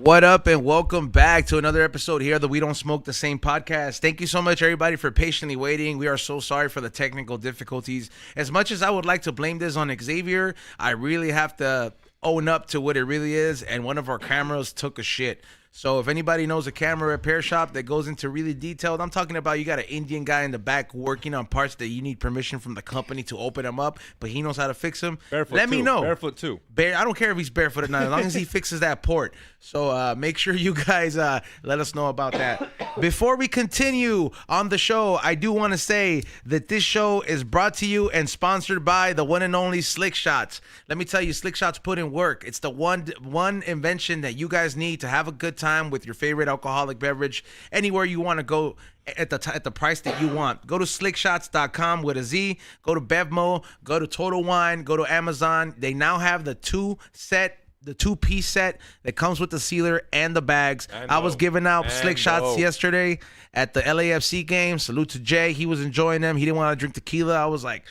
What up, and welcome back to another episode here of the We Don't Smoke the Same podcast. Thank you so much, everybody, for patiently waiting. We are so sorry for the technical difficulties. As much as I would like to blame this on Xavier, I really have to own up to what it really is, and one of our cameras took a shit. So if anybody knows a camera repair shop that goes into really detailed, I'm talking about you got an Indian guy in the back working on parts that you need permission from the company to open them up, but he knows how to fix them. Let me know. Barefoot too. I don't care if he's barefoot or not, as long as he fixes that port. So make sure you guys let us know about that. Before we continue on the show, I do want to say that this show is brought to you and sponsored by the one and only Slick Shots. Let me tell you, Slick Shots put in work. It's the one invention that you guys need to have a good time with your favorite alcoholic beverage anywhere you want to go at the price that you want. Go to slickshots.com with a Z. Go to Bevmo. Go to Total Wine. Go to Amazon. They now have the two-piece set that comes with the sealer and the bags. I was giving out Slick Shots yesterday at the LAFC game. Salute to Jay. He was enjoying them. He didn't want to drink tequila. I was like,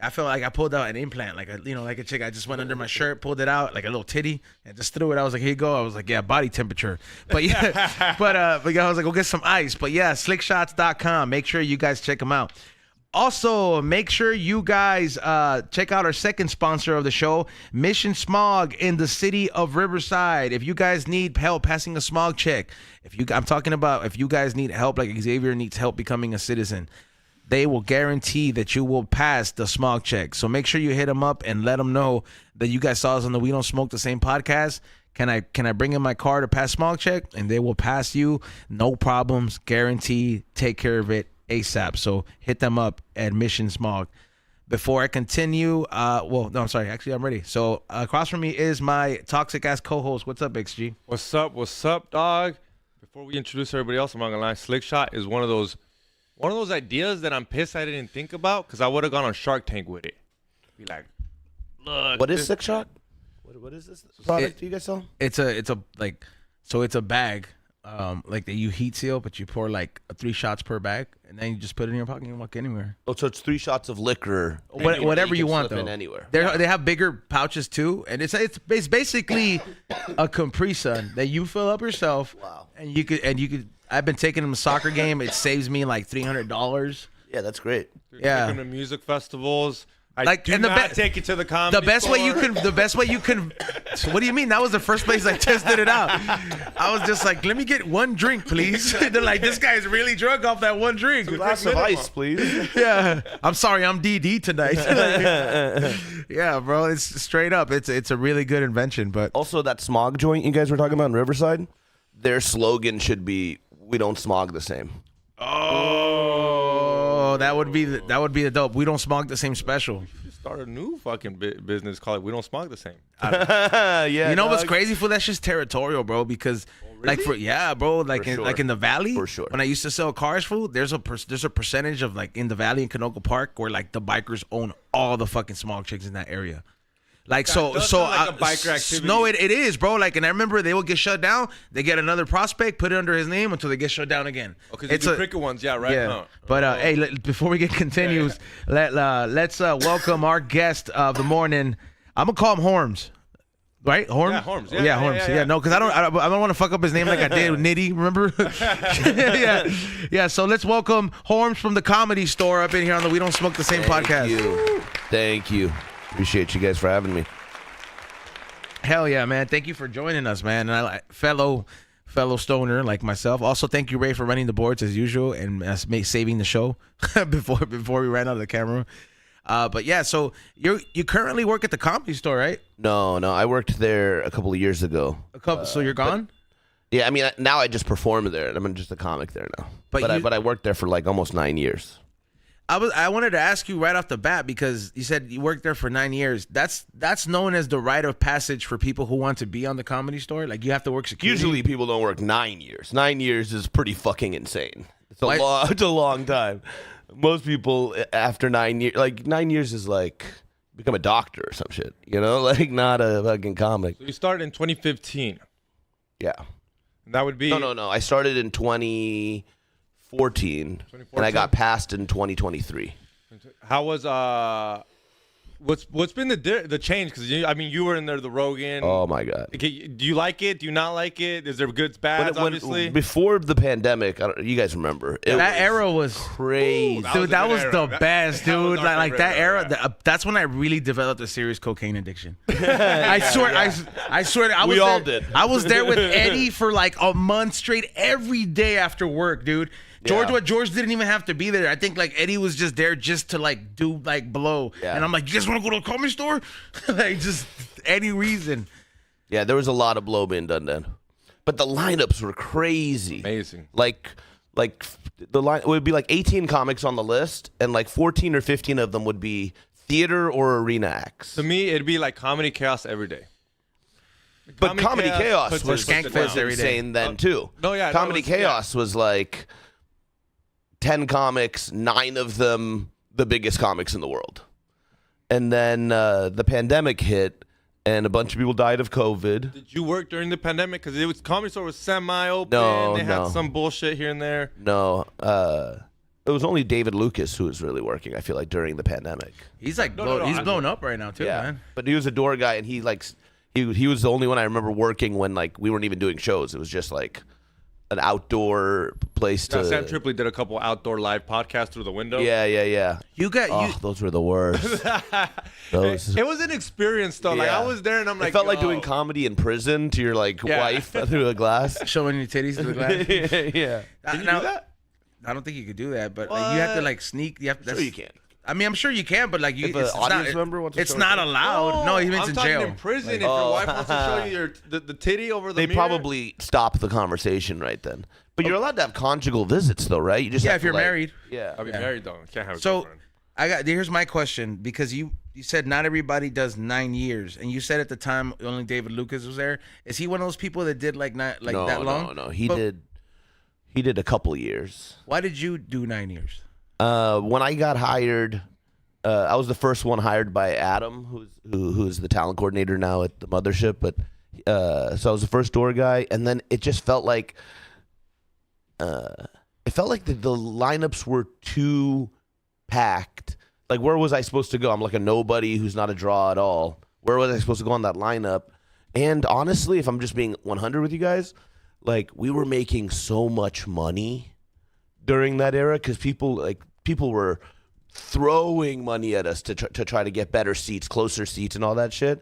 I felt like I pulled out an implant, like a chick. I just went under my shirt, pulled it out like a little titty, and just threw it. I was like, here you go. I was like, yeah, body temperature. But yeah, but I was like, go get some ice. But yeah, slickshots.com. Make sure you guys check them out. Also, make sure you guys check out our second sponsor of the show, Mission Smog in the city of Riverside. If you guys need help passing a smog check, I'm talking about if you guys need help, like Xavier needs help becoming a citizen, they will guarantee that you will pass the smog check. So make sure you hit them up and let them know that you guys saw us on the We Don't Smoke the Same podcast. Can I bring in my car to pass smog check? And they will pass you, no problems, guarantee, take care of it ASAP. So hit them up at Mission Smog. Before I continue, I'm sorry. Actually, I'm ready. So across from me is my toxic ass co-host. What's up, XG? What's up, dog? Before we introduce everybody else, I'm not gonna lie. Slick Shot is one of those ideas that I'm pissed I didn't think about, because I would have gone on Shark Tank with it. Be like, look. What is Slick Shot? What is this product you guys sell? It's a bag, like that you heat seal, but you pour like 3 shots per bag, and then you just put it in your pocket and you walk anywhere. Oh, so it's 3 shots of liquor. Whatever you want, though. Anywhere. They have bigger pouches too, and it's basically a Capri Sun that you fill up yourself. Wow. And you could. I've been taking them to soccer game. It saves me like $300. Yeah, that's great. Yeah. Taking to music festivals. Like, do and not take it to the comedy The best way you can. So what do you mean? That was the first place I tested it out. I was just like, let me get one drink, please. They're like, this guy's really drunk off that one drink. A glass of ice, please. Yeah. I'm sorry, I'm DD tonight. Yeah, bro. It's straight up. It's a really good invention. But also, that smog joint you guys were talking about in Riverside, their slogan should be, "We don't smog the same." Oh, that would be the dope. We don't smog the same special. Start a new fucking business. Call it We Don't Smog the Same. Yeah. You know what's crazy? For that's just territorial, bro. Because really? like in the valley, for sure. When I used to sell cars food, there's a percentage of like in the valley in Canoga Park where like the bikers own all the fucking smog chicks in that area. Like a biker activity. No, it is, bro. Like, and I remember they will get shut down. They get another prospect, put it under his name until they get shut down again. Because it's the cricket ones, yeah, right? Yeah. No. But hey, before we get continues, let's welcome our guest of the morning. I'm gonna call him Hormoz. Right, Hormoz. Yeah, Hormoz. Hormoz. Yeah, no, because I don't want to fuck up his name like I did with Nitty. Remember? yeah. So let's welcome Hormoz from the Comedy Store up in here on the We Don't Smoke the Same podcast. Thank you. Appreciate you guys for having me. Hell yeah, man. Thank you for joining us, man. And I fellow stoner like myself. Also, thank you, Ray, for running the boards as usual and saving the show before we ran out of the camera. But yeah, so you currently work at the Comedy Store, right? No, I worked there a couple of years ago. So you're gone? Yeah, I mean, now I just perform there. I'm just a comic there now. But I worked there for like almost 9 years. I wanted to ask you right off the bat, because you said you worked there for 9 years. That's known as the rite of passage for people who want to be on the Comedy Store. Like, you have to work security. Usually people don't work 9 years. 9 years is pretty fucking insane. It's a long time. Most people after 9 years, like 9 years is like become a doctor or some shit, you know, like not a fucking comic. So you started in 2015. Yeah. And that would be no. I started in 2014, and I got passed in 2023. How was What's been the change? Because you were in there, the Rogan. Oh my god. Okay, do you like it? Do you not like it? Is there goods, bads? Obviously. Before the pandemic, you guys remember that era was crazy. Dude, that was the best, dude. Like that era. That's when I really developed a serious cocaine addiction. I swear. We all did. I was there with Eddie for like a month straight, every day after work, dude. George didn't even have to be there. I think like Eddie was just there just to like do like blow. Yeah. And I'm like, you guys want to go to the comedy store? Like just any reason. Yeah, there was a lot of blow being done then. But the lineups were crazy. Amazing. Like the line would be like 18 comics on the list, and like 14 or 15 of them would be theater or arena acts. To me, it'd be like Comedy Chaos every day. But Comedy Chaos was insane then too. No, yeah. Comedy Chaos was like 10 comics, 9 of them the biggest comics in the world. And then the pandemic hit, and a bunch of people died of COVID. Did you work during the pandemic? Because Comedy Store was semi-open. No, they had some bullshit here and there. No. It was only David Lucas who was really working, I feel like, during the pandemic. He's like he's blown up right now too, man. But he was a door guy, and he was the only one I remember working when like we weren't even doing shows. It was just like an outdoor place to. Sam Tripoli did a couple outdoor live podcasts through the window. Yeah. Those were the worst. It was an experience though. Yeah. Like I was there and I'm like, it felt like doing comedy in prison to your like wife through a glass, showing your titties through the glass. Yeah. Can you do that? I don't think you could do that, but like, you have to like sneak. You have to. Sure, you can. I mean, I'm sure you can, but like if an audience member wants to it's not allowed. No, he means in jail. In prison, if your wife wants to show you the titty over the mirror. They probably stop the conversation right then. But you're allowed to have conjugal visits, though, right? You just if you're married. Yeah, I'll be married though. Can't have. So here's my question, because you said not everybody does 9 years, and you said at the time only David Lucas was there. Is he one of those people that did that long? No. He did a couple years. Why did you do 9 years? When I got hired, I was the first one hired by Adam, who's the talent coordinator now at the mothership. But so I was the first door guy, and then it just felt like the lineups were too packed. Like, where was I supposed to go? I'm like a nobody who's not a draw at all. Where was I supposed to go on that lineup? And honestly, if I'm just being 100 with you guys, like, we were making so much money during that era because people were throwing money at us to try to get better seats, closer seats, and all that shit.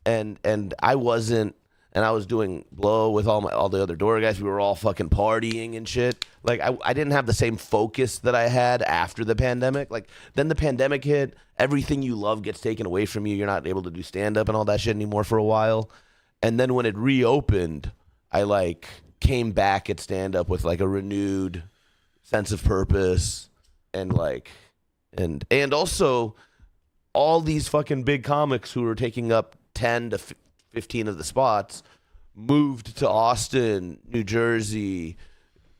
And I wasn't, and I was doing blow with all the other door guys. We were all fucking partying and shit. Like, I didn't have the same focus that I had after the pandemic. Like, then the pandemic hit, everything you love gets taken away from you. You're not able to do stand-up and all that shit anymore for a while. And then when it reopened, I like came back at stand-up with like a renewed sense of purpose, and like and also all these fucking big comics who were taking up 10 to 15 of the spots moved to Austin, New Jersey,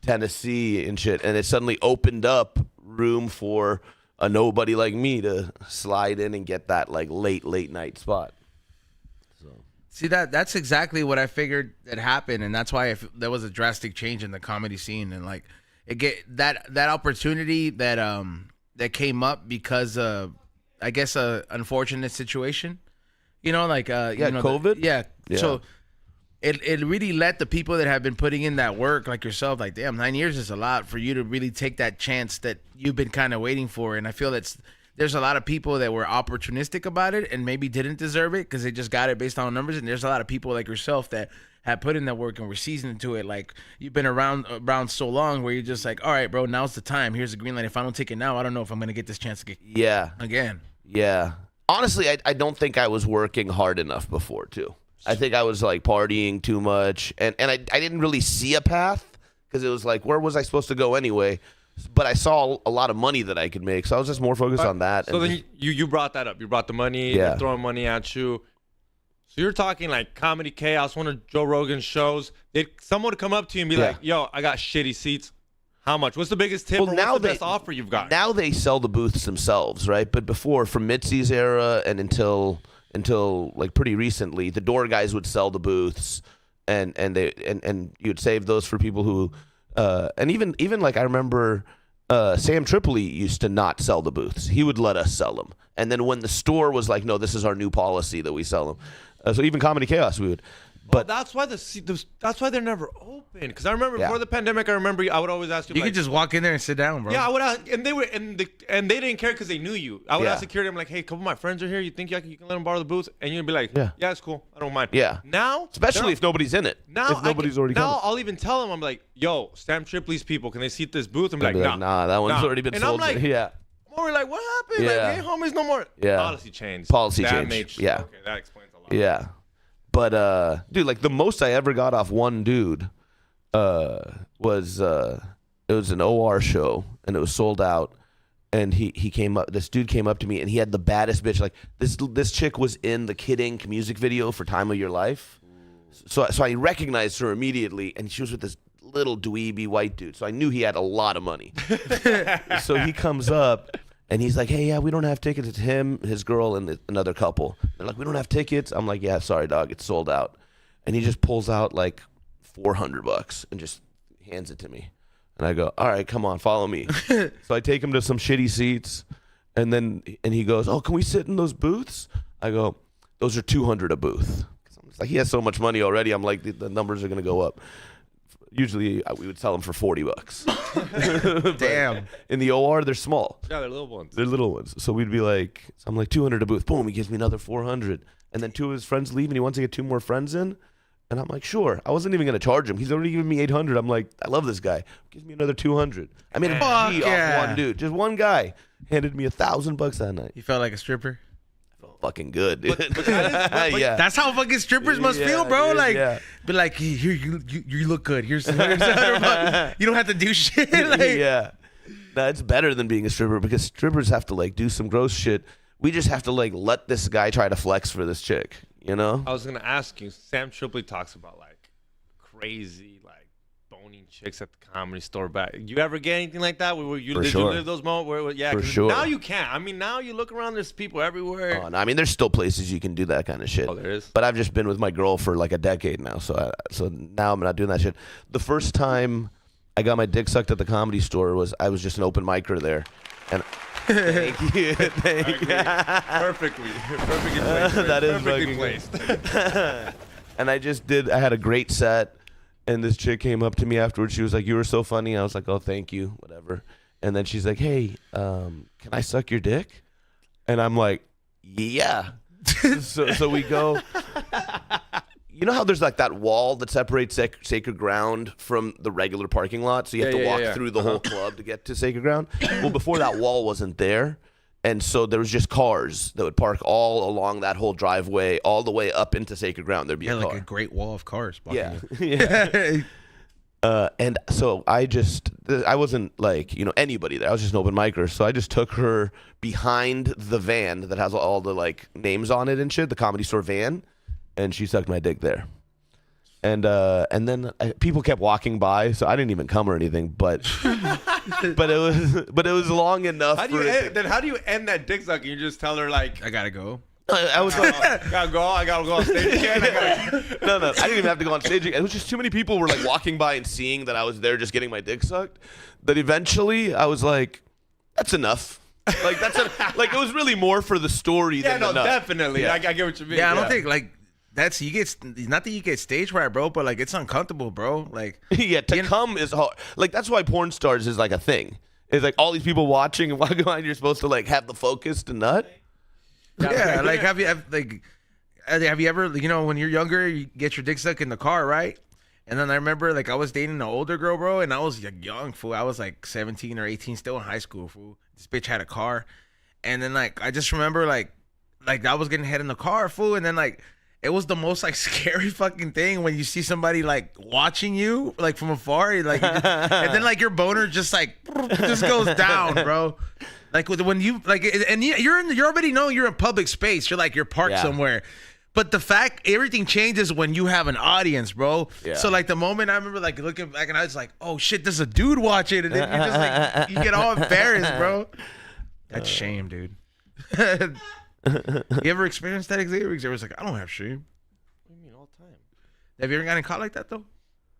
Tennessee and shit, and it suddenly opened up room for a nobody like me to slide in and get that like late night spot. See, that's exactly what I figured had happened, and that's why there was a drastic change in the comedy scene, and like that opportunity that came up because I guess a unfortunate situation, like COVID. So it really let the people that have been putting in that work, like yourself, like, damn, 9 years is a lot for you to really take that chance that you've been kind of waiting for, and I feel there's a lot of people that were opportunistic about it and maybe didn't deserve it because they just got it based on numbers. And there's a lot of people like yourself that have put in that work and were seasoned to it. Like, you've been around so long where you're just like, all right, bro, now's the time. Here's the green light. If I don't take it now, I don't know if I'm going to get this chance to get again. Yeah. Honestly, I don't think I was working hard enough before, too. I think I was, like, partying too much. And I didn't really see a path because it was like, where was I supposed to go anyway? But I saw a lot of money that I could make, so I was just more focused on that. So then you brought that up. You brought the money. They're throwing money at you. So you're talking like Comedy Chaos, one of Joe Rogan's shows. Did someone come up to you and be like, yo, I got shitty seats. How much? What's the biggest tip? Well, what's the best offer you've got? Now they sell the booths themselves, right? But before, from Mitzi's era and until like pretty recently, the door guys would sell the booths, and you'd save those for people who and even like I remember Sam Tripoli used to not sell the booths. He would let us sell them. And then when the store was like, no, this is our new policy that we sell them. So even Comedy Chaos, we would. But that's why that's why they're never open. Because I remember before the pandemic, I would always ask you. You could just walk in there and sit down, bro. Yeah, I would ask, and they didn't care because they knew you. I would ask security. I'm like, hey, a couple of my friends are here. You think you can let them borrow the booth? And you'd be like, yeah, it's cool. I don't mind. Yeah. Now, especially if nobody's in it. Now, if nobody's already coming. Now I'll even tell them. I'm like, yo, Sam Tripoli's people, can they seat this booth? I'm like, nah, that one's already been sold. I'm like, yeah. We're like, what happened? Yeah. Like, hey, homies, no more. Yeah. Policy change. Yeah. Okay, that explains a lot. Yeah. But dude, like the most I ever got off one dude was it was an OR show and it was sold out, and he came up. This dude came up to me and he had the baddest bitch. Like this chick was in the Kid Ink music video for Time of Your Life, so I recognized her immediately, and she was with this little dweeby white dude. So I knew he had a lot of money. So he comes up. And he's like, hey, yeah, we don't have tickets. It's him, his girl, and another couple. They're like, we don't have tickets. I'm like, yeah, sorry, dog. It's sold out. And he just pulls out like $400 and just hands it to me. And I go, all right, come on, follow me. So I take him to some shitty seats. And he goes, oh, can we sit in those booths? I go, those are $200 a booth. I'm just like, he has so much money already. I'm like, the numbers are going to go up. Usually we would sell them for $40. Damn. In the OR, they're small. Yeah, they're little ones. They're little ones. So we'd be like, I'm like $200 a booth. Boom, he gives me another $400. And then two of his friends leave and he wants to get two more friends in. And I'm like, sure. I wasn't even going to charge him. He's already given me $800. I'm like, I love this guy. Gives me another $200. I made a G off one dude. Just one guy handed me $1,000 that night. You felt like a stripper? Fucking good, dude. But yeah. That's how fucking strippers must feel, bro. Dude, like, be like, here, you look good. Here's $100. You don't have to do shit. Like, yeah. No, it's better than being a stripper because strippers have to like do some gross shit. We just have to like let this guy try to flex for this chick, you know? I was gonna ask you. Sam Tripoli talks about like crazy, like boning chicks at the Comedy Store back. You ever get anything like that? Where you For did sure. you live those moments? Where yeah, For sure. Now you can't. I mean, now you look around. There's people everywhere. Oh, no, I mean, there's still places you can do that kind of shit. Oh, there is. But I've just been with my girl for like a decade now, so now I'm not doing that shit. The first time I got my dick sucked at the Comedy Store was I was just an open micer there, and thank you. Perfectly placed. That is perfectly fucking placed. And I had a great set, and this chick came up to me afterwards. She was like, "You were so funny." I was like, "Oh, thank you, whatever." And then she's like, "Hey, can I suck your dick?" And I'm like, "Yeah." so we go. You know how there's like that wall that separates Sacred Ground from the regular parking lot? So you have to walk through the whole club to get to Sacred Ground? Well, before that wall wasn't there. And so there was just cars that would park all along that whole driveway, all the way up into Sacred Ground. There'd be a car. like a great wall of cars. Yeah. And so I wasn't like, anybody there. I was just an open micer. So I just took her behind the van that has all the like names on it and shit, the Comedy Store van. And she sucked my dick there. And then people kept walking by, so I didn't even come or anything, but it was long enough. How do you end that dick sucking? You just tell her like, I gotta go. I was like, I gotta go on stage again. No, I didn't even have to go on stage again. It was just too many people were like walking by and seeing that I was there just getting my dick sucked. That eventually I was like, that's enough. Like like it was really more for the story than enough. Definitely. Yeah. I get what you mean. Yeah, I don't think like. Not that you get stage fright, bro, but like it's uncomfortable, bro. Like yeah, to come is hard. Like that's why porn stars is like a thing. It's like all these people watching and walking behind. You're supposed to like have the focus to nut. Yeah, like have you ever when you're younger you get your dick sucked in the car, right? And then I remember like I was dating an older girl, bro, and I was like young, fool. I was like 17 or 18, still in high school, fool. This bitch had a car, and then like I just remember like I was getting head in the car, fool, and then like. It was the most like scary fucking thing when you see somebody like watching you like from afar, like, and then like your boner just like just goes down, bro. Like when you like, and you already know you're in public space. You're parked somewhere, but the fact everything changes when you have an audience, bro. Yeah. So like the moment I remember like looking back and I was like, oh shit, there's a dude watching, and then you're just like you get all embarrassed, bro. That's shame, dude. You ever experienced that experience? It was like, I don't have shame. What do you mean all the time? Have you ever gotten caught like that though?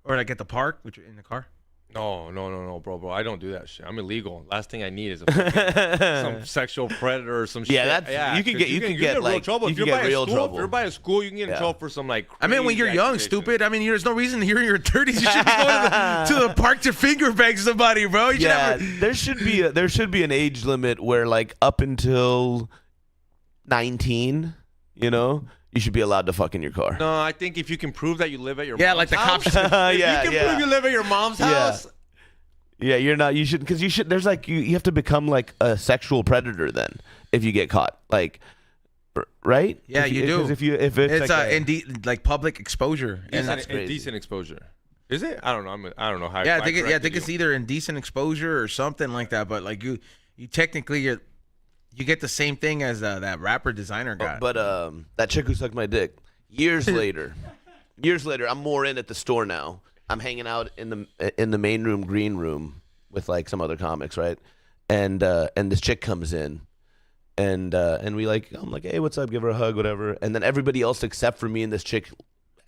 Or like at the park, which in the car? No, bro. I don't do that shit. I'm illegal. Last thing I need is a fucking, some sexual predator or some shit. Yeah, you can get in real trouble. If you're by a school, trouble. if you're by a school, you can get in trouble for some like. I mean, when you're young, stupid. I mean, there's no reason you're in your 30s. You should be going to the park to finger bang somebody, bro. There should be an age limit where like up until 19, you know. You should be allowed to fuck in your car. No, I think if you can prove that you live at your mom's like the house, cops. if you can prove you live at your mom's house. Yeah, you're not. You should because you should. There's like you have to become like a sexual predator then if you get caught. Like, right? Yeah, you do. If it's like, like public exposure and indecent exposure. Is it? I don't know. I don't know how. Yeah, I think it's either indecent exposure or something like that. But like you technically you get the same thing as that rapper designer guy. But that chick who sucked my dick. Years later, I'm more in at the store now. I'm hanging out in the main room, green room, with like some other comics, right? And this chick comes in, and I'm like, hey, what's up? Give her a hug, whatever. And then everybody else except for me and this chick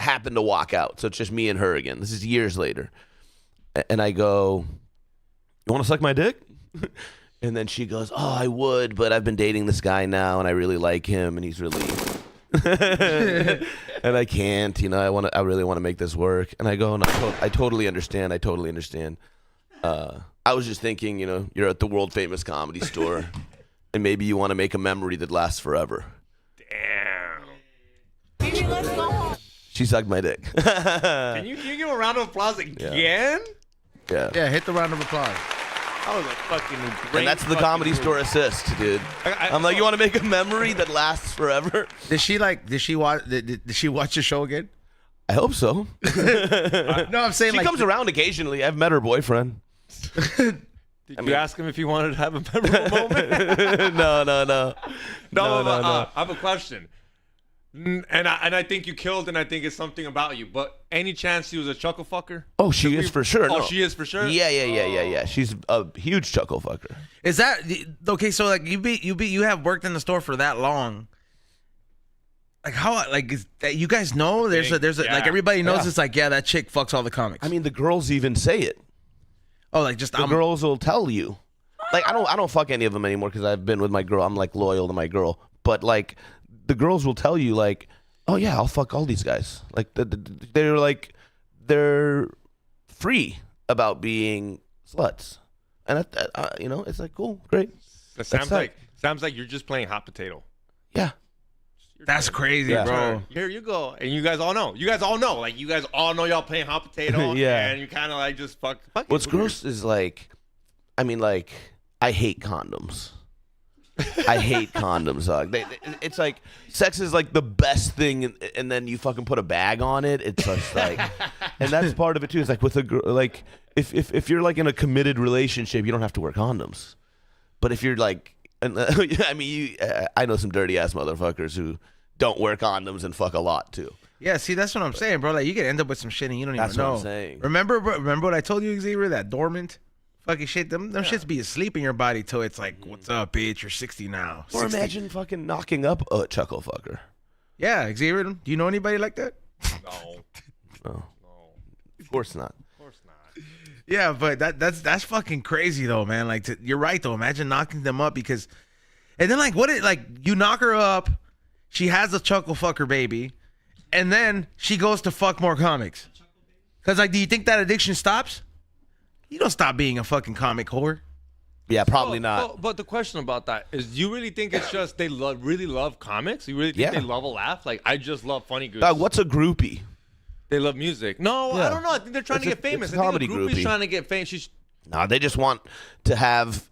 happened to walk out, so it's just me and her again. This is years later, and I go, you want to suck my dick? And then she goes, oh, I would, but I've been dating this guy now, and I really like him, and he's really, and I can't, you know, I really want to make this work. And I go, no, I totally understand. I was just thinking, you know, you're at the world famous comedy store, and maybe you want to make a memory that lasts forever. Damn. Baby, let's go home. She sucked my dick. Can you give a round of applause again? Yeah, hit the round of applause. That was a fucking great. And that's the comedy store assist, dude. I'm like, you want to make a memory that lasts forever? Did she watch the show again? I hope so. No, I'm saying she comes around occasionally. I've met her boyfriend. Did you ask him if he wanted to have a memorable moment? No. I have a question. And I think you killed, and I think it's something about you. But any chance she was a chuckle fucker? Oh, she is for sure. Oh, no. she is for sure. Yeah. She's a huge chuckle fucker. Is that okay? So like you have worked in the store for that long. Like how is that you guys know there's a like everybody knows it's like that chick fucks all the comics. I mean the girls even say it. Oh, like just the girls will tell you. Like I don't fuck any of them anymore because I've been with my girl. I'm like loyal to my girl. But like the girls will tell you like, oh yeah, I'll fuck all these guys. Like they're free about being sluts, and you know it's like cool, great. That sounds like you're just playing hot potato. Yeah. That's crazy, bro. Here you go, and you guys all know. Like you guys all know y'all playing hot potato. Yeah. And you kind of like just fuck. What's gross is like, I mean, like I hate condoms. I hate condoms, dog. It's like sex is like the best thing, and then you fucking put a bag on it. It's just like, and that's part of it too. It's like with a girl, like if you're like in a committed relationship, you don't have to wear condoms. But if you're like, I mean, I know some dirty ass motherfuckers who don't wear condoms and fuck a lot too. Yeah, see, that's what I'm saying, bro. Like you could end up with some shit and you don't even know. That's what I'm saying. Remember what I told you, Xavier? That dormant. Fucking shit, them shits be asleep in your body till it's like, what's up, bitch? You're 60 now. Or 60. imagine fucking knocking up a chuckle fucker. Yeah, Xavier, do you know anybody like that? No. Of course not. Yeah, but that's fucking crazy though, man. Like you're right though. Imagine knocking them up because, and then like you knock her up, she has a chuckle fucker baby, and then she goes to fuck more comics. Cause like, do you think that addiction stops? You don't stop being a fucking comic whore. Yeah, probably not. But the question about that is, do you really think it's just they really love comics? You really think they love a laugh? Like, I just love funny goofs. Dog, what's a groupie? They love music. No, I don't know. I think they're trying to get famous. It's a comedy I think the groupie's groupie. trying to get famous. No, they just want to have.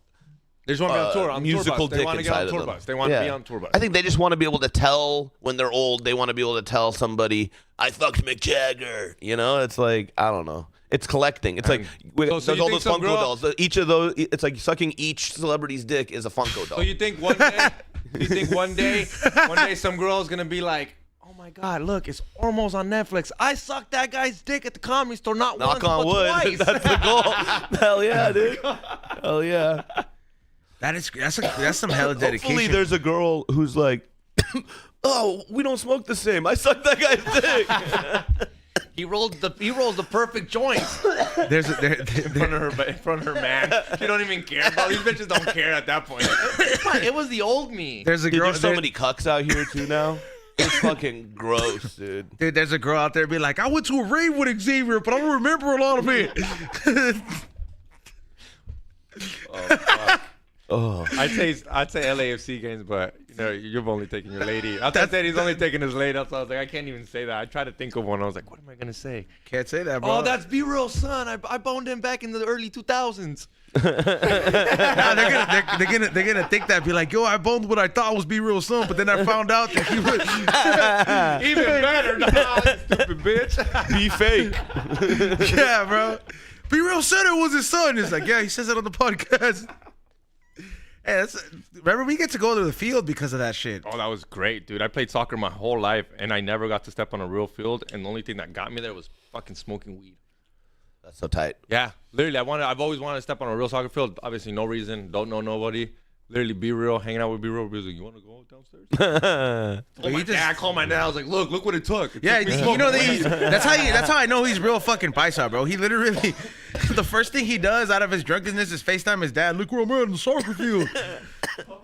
They just want to be on tour. On musical tour bus. They dick want to get on inside tour of them. bus. They want to be on tour bus. I think they just want to be able to tell when they're old. They want to be able to tell somebody, I fucked Mick Jagger. You know, it's like, I don't know. It's collecting. It's like there's all those Funko dolls. Each of those, it's like sucking each celebrity's dick is a Funko doll. So you think one day, some girl's gonna be like, oh my God, look, it's Hormoz on Netflix. I sucked that guy's dick at the comedy store, not Knock once, on but wood. twice. That's the goal. Hell yeah, dude. Hell yeah. That's some hella dedication. Hopefully there's a girl who's like, oh, we don't smoke the same. I sucked that guy's dick. He rolls the perfect joints There's in front of her man. She don't even care, bro. These bitches don't care at that point. It was the old me. there's a Dude, girl. there's so many cucks out here too now. It's fucking gross, dude. Dude, there's a girl out there be like, I went to a rave with Xavier, but I don't remember a lot of it. Oh, I'd say LAFC games, but you've only taken your lady. I said he's only taking his lady. So I was like, I can't even say that. I tried to think of one. I was like, what am I gonna say? Can't say that, bro. Oh, that's B-Real's son. I boned him back in the early 2000s. Nah, they're gonna think that, be like, yo, I boned what I thought was B-Real son, but then I found out that he was Even better, nah, stupid bitch. be fake. yeah, bro. B-Real said it was his son. It's like, yeah, he says it on the podcast. Hey, remember, we get to go to the field because of that shit. Oh, that was great, dude. I played soccer my whole life, and I never got to step on a real field. And the only thing that got me there was fucking smoking weed. That's so tight. Yeah, literally, I've always wanted to step on a real soccer field. Obviously, no reason. Don't know nobody. Literally, be real. Hanging out with be real. Like, you want to go downstairs? I called my dad. I was like, look what it took. Yeah, you know, that's how I know he's real fucking paisa, bro. He literally, the first thing he does out of his drunkenness is FaceTime his dad. Look where I'm at in the soccer field.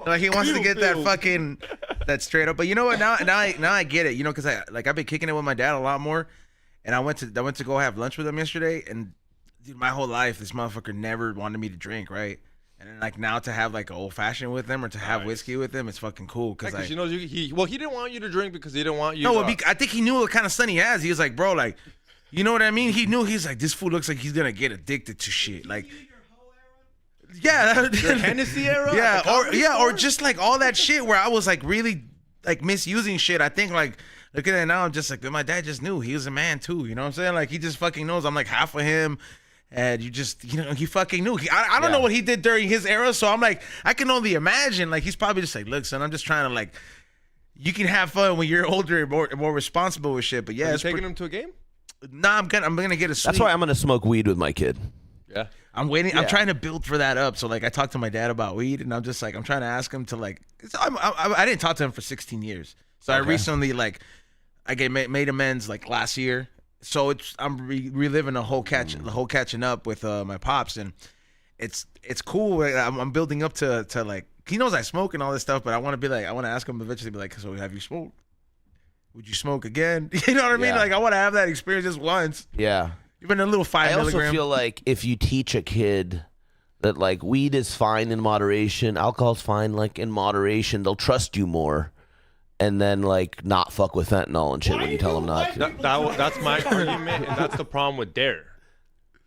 Like, he wants to get that fucking, that straight up. But you know what? Now I get it. You know, because I've been kicking it with my dad a lot more, and I went to go have lunch with him yesterday, and dude, my whole life this motherfucker never wanted me to drink, right? And then, like, now to have like an old fashioned with him or to have whiskey with him, it's fucking cool. Cause he knows he didn't want you to drink because he didn't want you. No, I think he knew what kind of son he has. He was like, bro, like, you know what I mean? He knew. He's like, this fool looks like he's gonna get addicted to shit. Like, yeah, your Hennessy era. Yeah, or just like all that shit where I was like really like misusing shit. I think like looking at it now, I'm just like, my dad just knew he was a man too. You know what I'm saying? Like, he just fucking knows. I'm like half of him. And you just, he fucking knew. I don't know what he did during his era, so I'm like, I can only imagine. Like, he's probably just like, look, son, I'm just trying to, like, you can have fun when you're older and more responsible with shit. But yeah, it's taking him to a game? Nah, I'm gonna get a sweet. That's why I'm gonna smoke weed with my kid. Yeah. I'm waiting. Yeah. I'm trying to build for that up. So like, I talked to my dad about weed, and I'm just like, I'm trying to ask him to like. I didn't talk to him for 16 years, so I recently like, made amends like last year. So I'm reliving the whole catching up with my pops, and it's cool. I'm building up to like, he knows I smoke and all this stuff, but I want to ask him eventually, be like, so have you smoked? Would you smoke again? You know what I mean? Like, I want to have that experience just once. Yeah. Even a little 5 milligram. I also feel like if you teach a kid that like weed is fine in moderation, alcohol's fine like in moderation, they'll trust you more. And then, like, not fuck with fentanyl and shit when you tell them not to. That's my argument, and that's the problem with DARE.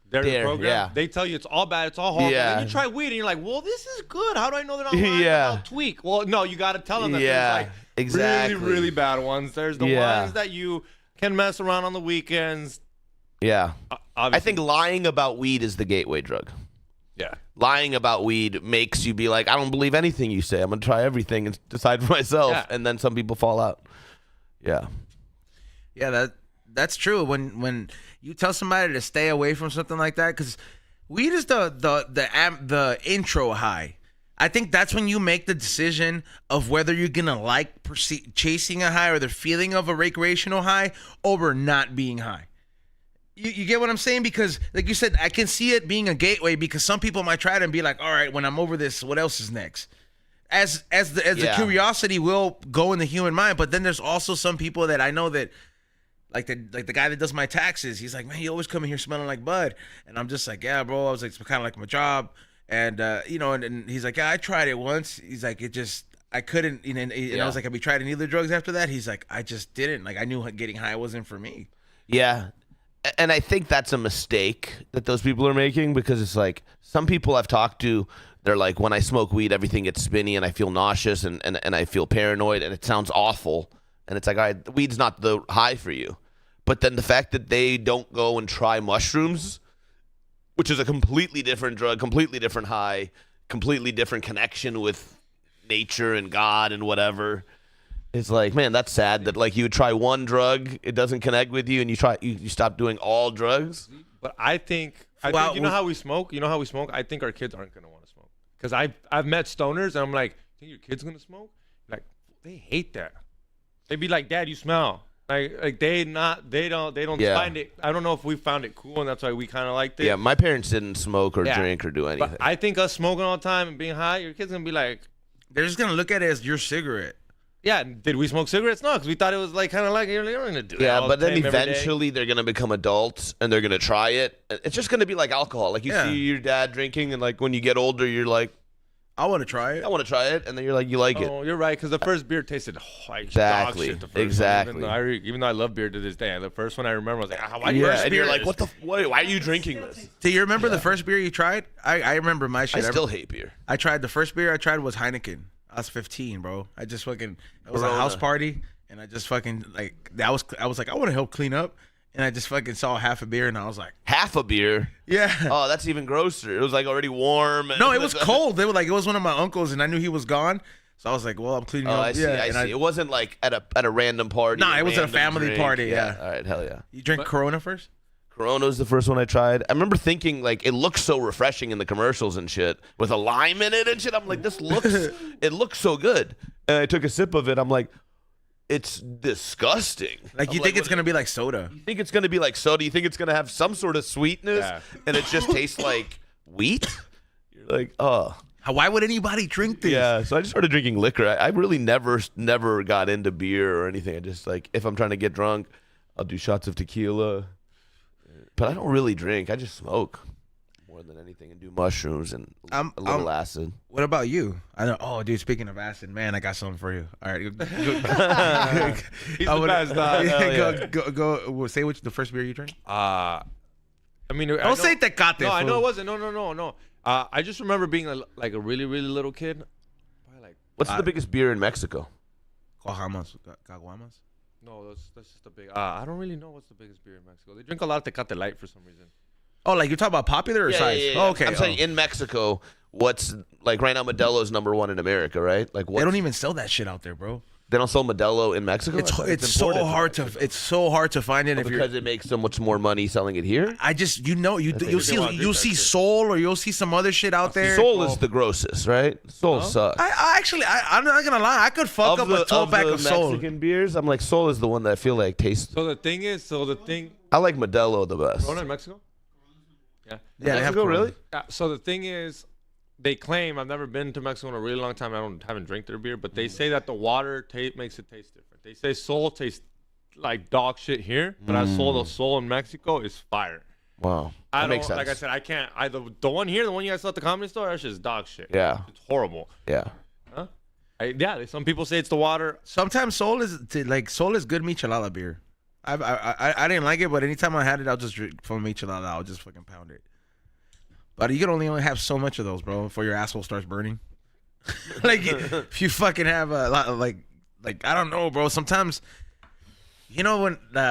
DARE program, yeah. They tell you it's all bad, it's all horrible. Yeah. Then you try weed, and you're like, well, this is good. How do I know they're not lying? I'll tweak. Well, no, you got to tell them that there's, like, exactly. really, really bad ones. There's the ones that you can mess around on the weekends. Yeah. Obviously. I think lying about weed is the gateway drug. Yeah. Lying about weed makes you be like, I don't believe anything you say. I'm going to try everything and decide for myself. Yeah. And then some people fall out. Yeah. Yeah, that's true. When you tell somebody to stay away from something like that, because weed is the intro high. I think that's when you make the decision of whether you're going to like chasing a high or the feeling of a recreational high over not being high. You get what I'm saying? Because, like you said, I can see it being a gateway because some people might try it and be like, all right, when I'm over this, what else is next? As the curiosity will go in the human mind. But then there's also some people that I know that, like the guy that does my taxes, he's like, man, you always come in here smelling like bud. And I'm just like, yeah, bro. I was like, it's kind of like my job. And, and he's like, yeah, I tried it once. He's like, I couldn't. And I was like, have you tried any other drugs after that? He's like, I just didn't. Like, I knew getting high wasn't for me. Yeah. And I think that's a mistake that those people are making because it's like some people I've talked to, they're like, when I smoke weed, everything gets spinny and I feel nauseous and I feel paranoid and it sounds awful. And it's like, all right, weed's not the high for you. But then the fact that they don't go and try mushrooms, which is a completely different drug, completely different high, completely different connection with nature and God and whatever. It's like, man, that's sad that like you would try one drug, it doesn't connect with you, and you stop doing all drugs. But I think you know how we smoke. I think our kids aren't gonna want to smoke because I've met stoners and I'm like, think your kid's gonna smoke? Like they hate that. They'd be like, Dad, you smell. Like they don't Yeah. find it. I don't know if we found it cool, and that's why we kind of liked it. Yeah, my parents didn't smoke or drink or do anything. But I think us smoking all the time and being high, your kid's gonna be like, They're just gonna look at it as your cigarette. yeah, did we smoke cigarettes? No, because we thought it was like kind of like you're gonna do that. Yeah, all but the then time, every day. eventually they're gonna become adults and they're gonna try it. It's just gonna be like alcohol. Like you Yeah. see your dad drinking, and like when you get older, you're like, I want to try it. I want to try it, and then you're like, you like it. Oh, you're right. Because the first beer tasted like Exactly, dog shit. The first one. exactly. Even though I love beer to this day, the first one I remember I was like, why do you Yeah, and you're like, what the? Why are you drinking this? Do you remember the first beer you tried? I remember my I shit. still hate beer. I tried the first beer I tried was Heineken. I was 15, bro. I just fucking it was a Corona. house party, and I just fucking like I was like I want to help clean up, and I just fucking saw half a beer, and I was like, Half a beer. yeah. Oh, that's even grosser. It was like already warm. No, it was cold. They were like it was one of my uncles, and I knew he was gone, so I was like, well, I'm cleaning Oh, up. I see. Yeah, I and see. It wasn't like at a random party. Nah, it was at a random family drink. party, yeah. All right, hell yeah. You drink Corona first? Corona was the first one I tried. I remember thinking like it looks so refreshing in the commercials and shit with a lime in it and shit. I'm like, it looks so good. And I took a sip of it. I'm like, it's disgusting. Like you I'm think it's what- gonna be like soda? You think it's gonna be like soda? You think it's gonna have some sort of sweetness, Yeah. and it just tastes like wheat? You're like, oh. Why would anybody drink this? Yeah, so I just started drinking liquor. I really never got into beer or anything. I just like if I'm trying to get drunk, I'll do shots of tequila. But I don't really drink. I just smoke more than anything and do mushrooms and a little acid. What about you? I know. Oh, dude. Speaking of acid, man, I got something for you. All right. He's the best, dog. Hell Go. Say which the first beer you drank. I mean, Don't say Tecate. No, I know fool. it wasn't. No. I just remember being like a really, really little kid. Probably like What's the biggest beer in Mexico? Caguamas. no, that's just a big. I don't really know what's the biggest beer in Mexico. They drink a lot of Tecate Light for some reason. Oh, like you're talking about popular or size? Yeah. Oh, okay. I'm saying in Mexico, what's like right now Modelo's #1 in America, right? Like what? They don't even sell that shit out there, bro. They don't sell Modelo in Mexico. It's I thought so imported hard to Mexico. it's so hard to find it if because you're. it makes so much more money selling it here. I just you'll think see they wanna drink you'll that see shit. Soul or you'll see some other shit out there. Soul is the grossest, right? Soul sucks. I actually I'm not gonna lie. I could fuck up a 12-pack of Soul. Mexican beers, I'm like Soul is the one that I feel like tastes. So the thing. I like Modelo the best. Corona in Mexico. Yeah. Yeah, they have Mexico, Corona. really? So the thing is, they claim I've never been to Mexico in a really long time. I haven't drank their beer, but they say that the water makes it taste different. They say Soul tastes like dog shit here, but I saw the Soul in Mexico is fire. Wow, I that makes don't sense. like I said I can't either the one here, the one you guys saw at the Comedy Store, that's just dog shit. Yeah. It's horrible. Yeah. Huh? Some people say it's the water. Sometimes Soul is good michelada beer. I didn't like it, but anytime I had it, I'll just drink from michelada. I'll just fucking pound it. But you can only have so much of those, bro, before your asshole starts burning. Like if you fucking have a lot of like I don't know, bro. Sometimes you know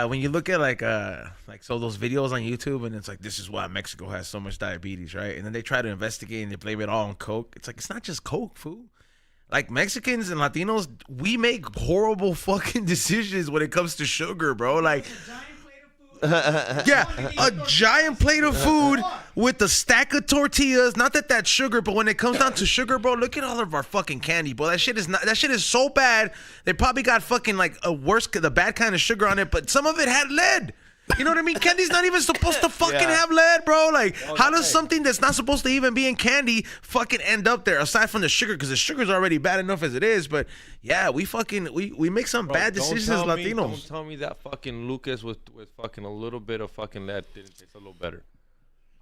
when you look at like those videos on YouTube and it's like this is why Mexico has so much diabetes, right? And then they try to investigate and they blame it all on Coke. It's like it's not just Coke, fool. Like Mexicans and Latinos, we make horrible fucking decisions when it comes to sugar, bro. Like yeah, a giant plate of food with a stack of tortillas. Not that that's sugar, but when it comes down to sugar, bro, look at all of our fucking candy, bro. That shit is so bad. They probably got fucking like the bad kind of sugar on it, but some of it had lead. You know what I mean? Candy's not even supposed to fucking have lead, bro. Like, how does something that's not supposed to even be in candy fucking end up there? Aside from the sugar, because the sugar's already bad enough as it is. But yeah, we make some bad decisions as Latinos. Don't tell me that fucking Lucas with fucking a little bit of fucking lead didn't taste a little better.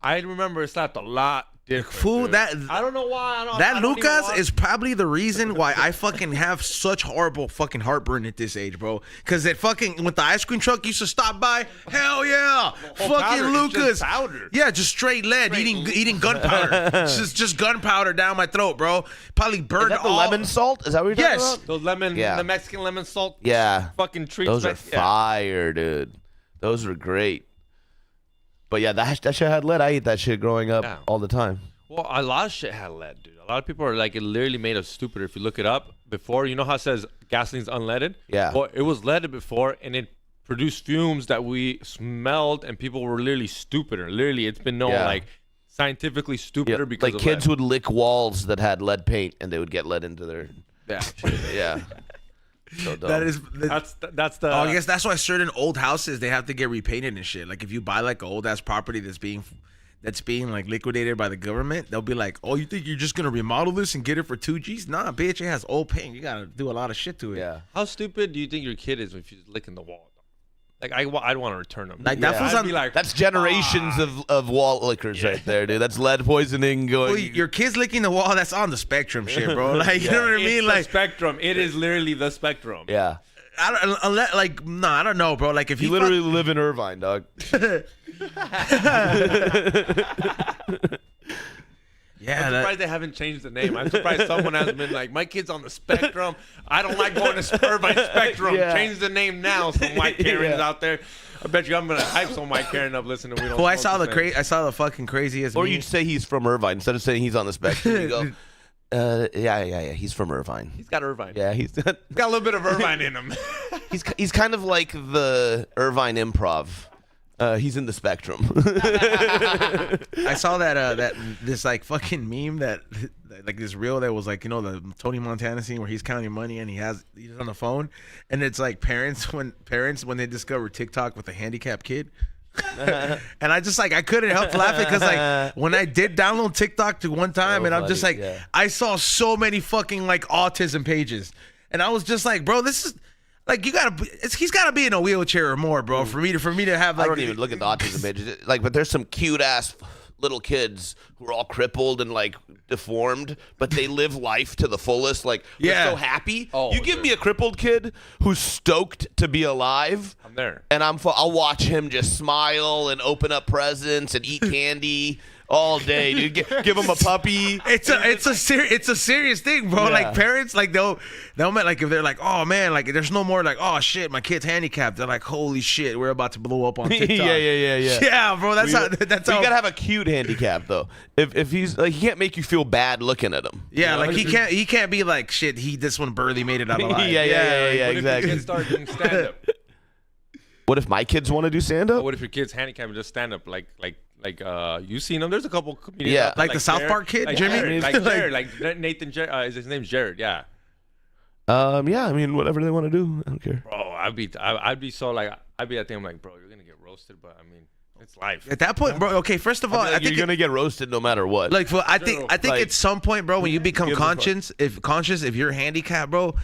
I remember it slapped a lot different. Fool, dude. I don't know why. That Lucas is probably the reason why I fucking have such horrible fucking heartburn at this age, bro. Because it fucking with the ice cream truck used to stop by. Hell yeah, fucking powder, it's Lucas. just powder. Yeah, just straight lead. Eating gunpowder. just gunpowder down my throat, bro. Probably burned Is that the all. lemon salt? Is that what you're talking Yes. about? Those the Mexican lemon salt. Yeah. Fucking treats. Those are fire, dude. Those are great. But yeah, that shit had lead. I ate that shit growing up all the time. Well, a lot of shit had lead, dude. A lot of people are like, it literally made us stupider. If you look it up before, you know how it says gasoline's unleaded? Yeah. Well, it was leaded before, and it produced fumes that we smelled, and people were literally stupider. Literally, it's been known like scientifically stupider because like of kids lead. would lick walls that had lead paint, and they would get lead into their Yeah. shit. Yeah. So dumb. That is. That's the. Oh, I guess that's why certain old houses they have to get repainted and shit. Like if you buy like an old ass property that's being like liquidated by the government, they'll be like, "Oh, you think you're just gonna remodel this and get it for 2 G's? Nah, bitch, it has old paint. You gotta do a lot of shit to it." Yeah. How stupid do you think your kid is if she's licking the wall? Like I'd want to return them. Like that Yeah. was I'd on. be like, That's generations of wall lickers right there, dude. That's lead poisoning going. Well, your kid's licking the wall. That's on the spectrum, shit, bro. Like you know what I mean? it's Like the spectrum. It is literally the spectrum. yeah. I don't unless like I don't know, bro. Like if You literally live in Irvine, dog. yeah, I'm that, surprised they haven't changed the name. I'm surprised someone hasn't been like, my kid's on the spectrum. I don't like going to Irvine Spectrum. Yeah. Change the name now. So my Karens Yeah. out there. I bet you I'm gonna hype some of my Karen up listening to We Don't well, I Smoke saw the the Same. I saw the fucking craziest. Or meme. you'd say he's from Irvine instead of saying he's on the spectrum. You go, yeah. He's from Irvine. He's got Irvine. Yeah, he's He's got a little bit of Irvine in him. he's kind of like the Irvine Improv. He's in the spectrum. I saw that this like fucking meme that like this reel that was like, you know, the Tony Montana scene where he's counting money and he's on the phone, and it's like parents when they discover TikTok with a handicapped kid. And I just like I couldn't help laughing because like when I did download TikTok to one time, So and I'm just funny, like yeah. I saw so many fucking like autism pages, and I was just like, bro, this is like he's gotta be in a wheelchair or more, bro, for me to have I like don't even look at the autism pages. Like, but there's some cute ass little kids who are all crippled and like deformed, but they live life to the fullest. Like, Yeah. they're so happy. Oh, you give dude. me a crippled kid who's stoked to be alive. I'm there. And I'll watch him just smile and open up presents and eat candy all day, dude. Give him a puppy. It's a serious thing, bro. Yeah. Like parents, like they'll like if they're like, oh man, like there's no more like, oh shit, my kid's handicapped. They're like, holy shit, we're about to blow up on TikTok. Yeah. Yeah, bro. That's how. You gotta have a cute handicap though. If he's like, he can't make you feel bad looking at him. Yeah, like he can't be like shit. This one barely made it out alive. Yeah, What if exactly. your kids start doing stand up? What if my kids want to do stand up? What if your kid's handicapped and just stand up like you seen them? There's a couple comedians. Yeah. out there, Like the South Jared- Park kid, like Jimmy? Jared, like Like- Jared, like Nathan. Is his name Jared? Yeah. Yeah, I mean, whatever they want to do, I don't care. Bro, I'd be so like I'd be at the I'm like, bro, you're gonna get roasted, but I mean, it's life. At that point, bro. Okay, first of all, I Like, think you're gonna get roasted no matter what. like I think Like, at some point, bro, when you become give a fuck. conscious, if you're handicapped, bro,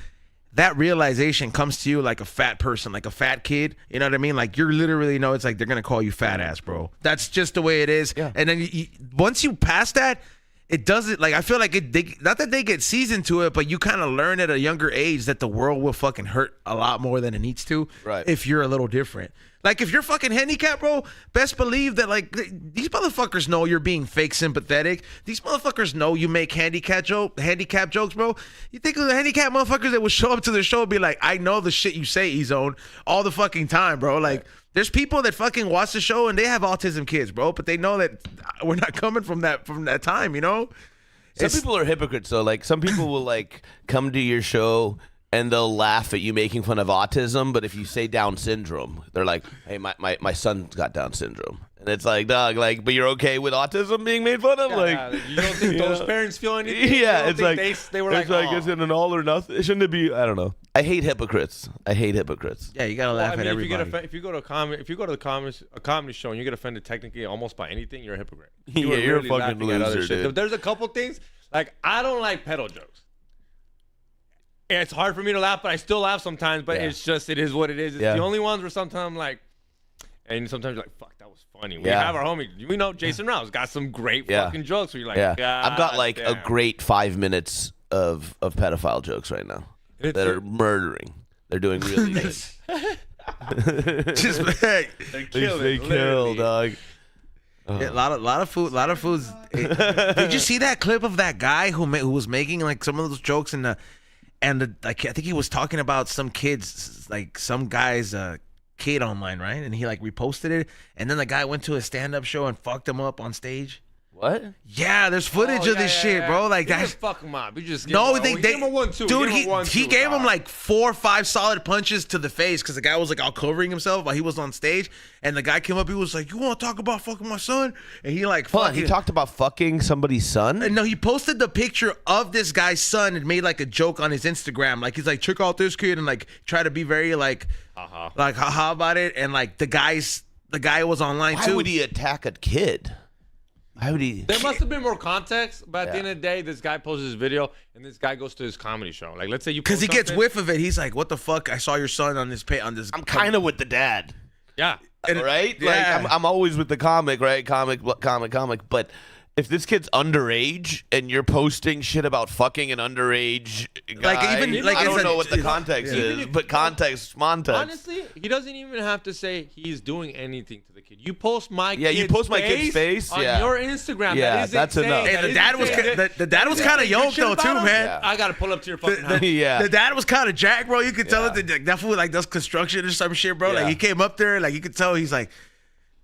that realization comes to you like a fat person, like a fat kid. You know what I mean? Like you're literally know it's like they're gonna call you fat ass, bro. That's just the way it is. Yeah. And then once you pass that, it doesn't like I feel like not that they get seasoned to it, but you kind of learn at a younger age that the world will fucking hurt a lot more than it needs to. Right. If you're a little different. Like if you're fucking handicapped, bro, best believe that like these motherfuckers know you're being fake sympathetic. These motherfuckers know you make handicap jokes, bro. You think of the handicapped motherfuckers that would show up to the show and be like, I know the shit you say, E-Zone, all the fucking time, bro. Like there's people that fucking watch the show and they have autism kids, bro, but they know that we're not coming from that time, you know? some people are hypocrites though. Like some people will like come to your show and they'll laugh at you making fun of autism, but if you say Down syndrome, they're like, hey, my son's got Down syndrome. And it's like, dog, like, but you're okay with autism being made fun of? Like, you don't think those parents feel anything? You yeah, don't it's think like they were like, oh. is it an all or nothing? Shouldn't it be? I don't know. I hate hypocrites. Yeah, you gotta Well, laugh I mean, at if you everybody. if you go to a comedy show and you get offended technically almost by anything, you're a hypocrite. Yeah, were you're a really fucking laughing at other loser, shit. dude. There's a couple things like I don't like pedal jokes. And it's hard for me to laugh, but I still laugh sometimes. But Yeah. it's just it is what it is. It's Yeah. the only ones where sometimes I'm like, and sometimes you're like, fuck, that was funny. We Yeah. have our homie. We know Jason Rouse got some great Yeah. fucking jokes. Where you're like, Yeah, I've got like a damn. great 5 minutes of pedophile jokes right now It's- that are murdering. They're doing really good. Just They kill They it, kill, literally. dog. yeah, a lot of foods. Did you see that clip of that guy who was making like some of those jokes like I think he was talking about some kids, like some guy's kid online, right? And he like reposted it, and then the guy went to a stand-up show and fucked him up on stage. What? Yeah, there's footage of this shit, bro. Like you that's just fuck him up. You just no, they gave him a 1-2. Dude, he gave him like 4 or 5 solid punches to the face because the guy was like out covering himself while he was on stage, and the guy came up. He was like, "You want to talk about fucking my son?" And he like, Hold on, he talked about fucking somebody's son. And no, he posted the picture of this guy's son and made like a joke on his Instagram. Like he's like, check out this kid, and like try to be very like haha about it. And like the guy was online too. Why would he attack a kid? Why would he? There must have been more context, but at the end of the day, this guy posts his video, and this guy goes to his comedy show. Like, let's say you because he gets whiff of it. He's like, "What the fuck? I saw your son on this on this." I'm kind of with the dad. Yeah. Right? Yeah. Like I'm always with the comic, right? Comic. But if this kid's underage and you're posting shit about fucking an underage guy, Like, even, like, I don't it's know what the context is, but context, montext. Honestly, he doesn't even have to say he's doing anything to the kid. You post my you post my kid's face on your Instagram. Yeah, that is that's insane. enough. Hey, the dad was kind of yoked though too, man. Yeah. I gotta pull up to your fucking house. Yeah. The dad was kind of jacked, bro. You could tell that fool like does construction or some shit, bro. Yeah. Like he came up there, like you could tell he's like,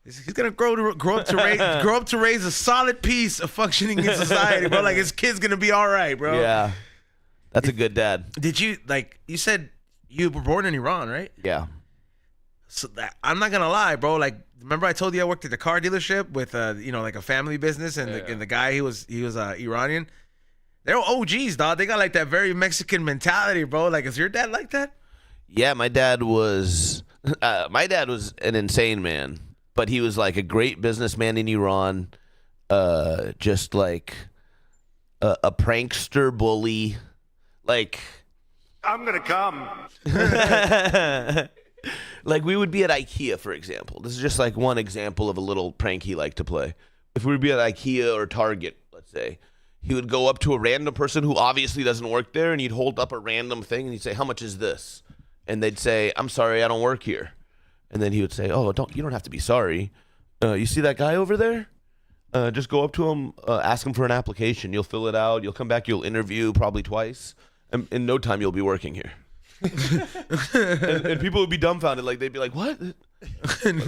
he's gonna grow up to raise a solid piece of functioning in society, bro. Like his kid's gonna be all right, bro. Yeah. That's a good dad. Did you you said you were born in Iran, right? Yeah. So I'm not gonna lie, bro. Like, remember I told you I worked at the car dealership with like a family business, and the guy he was Iranian. They're OGs, dog. They got like that very Mexican mentality, bro. Like, is your dad like that? Yeah, my dad was an insane man, but he was like a great businessman in Iran, just like a prankster bully. Like, I'm gonna come. like we would be at IKEA, for example. This is just like one example of a little prank he liked to play. If we would be at IKEA or Target, let's say, he would go up to a random person who obviously doesn't work there, and he'd hold up a random thing, and he'd say, "How much is this?" And they'd say, "I'm sorry, I don't work here." And then he would say, "Oh, you don't have to be sorry. You see that guy over there? Just go up to him, ask him for an application. You'll fill it out. You'll come back. You'll interview probably twice. And in no time, you'll be working here." and people would be dumbfounded. Like, they'd be like, "What?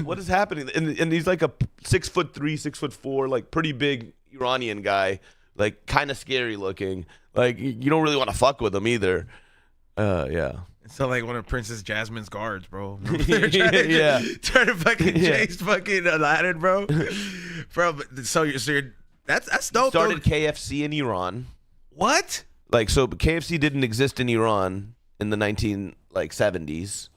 What is happening?" And he's like a 6'3", 6'4", like pretty big Iranian guy, like kind of scary looking. Like, you don't really want to fuck with him either. Yeah. So like one of Princess Jasmine's guards, bro. Yeah. Trying to fucking chase fucking Aladdin, bro. Bro, so you're that's dope. Started though. KFC in Iran. What? Like, so KFC didn't exist in Iran in the 1970s,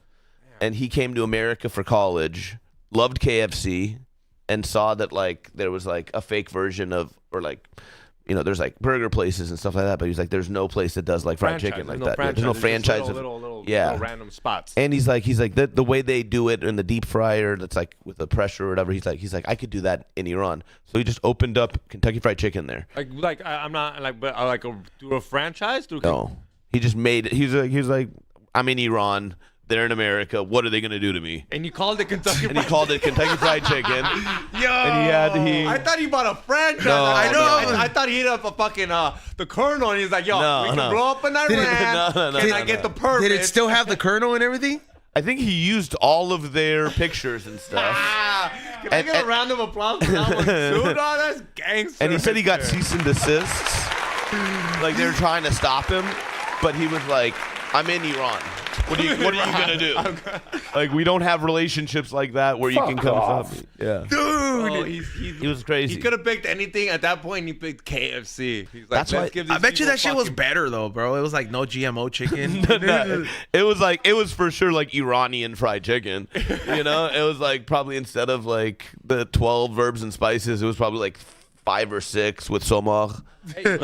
and he came to America for college, loved KFC, and saw that like there was like a fake version of, or like, there's like burger places and stuff like that, but he's like, there's no place that does like fried chicken like that. There's no franchise of little random spots. And he's like the way they do it in the deep fryer, that's like with the pressure or whatever. He's like, I could do that in Iran. So he just opened up Kentucky Fried Chicken there. I'm not like, but I do a franchise through. No, he just made it. He's like, I'm in Iran. They're in America. What are they gonna do to me? And you called it Kentucky. And he called it Kentucky Fried Chicken. Yo, And he I thought he bought a franchise. No, I know. no. I thought he hit up a fucking the colonel, and he's like, "Yo, No, we can no. blow up in Iran. No, Can I get the permit?" did it still have the colonel and everything? I think he used all of their pictures and stuff. Can I get a round of applause for that one too? Dog? That's gangster. And he said he got right there. cease and desists. Like, they were trying to stop him, but he was like, I'm in Iran. What are you gonna do? Like, we don't have relationships like that where you can come stop me. Yeah. Dude. Oh, He was crazy. He could have picked anything at that point. He picked KFC. He's like, That's why- let's give these I bet you people that shit was fucking- better though, bro. It was like no GMO chicken. No, it was for sure like Iranian fried chicken. It was like probably instead of like the 12 herbs and spices, it was probably like 5 or 6 with somar. Hey, I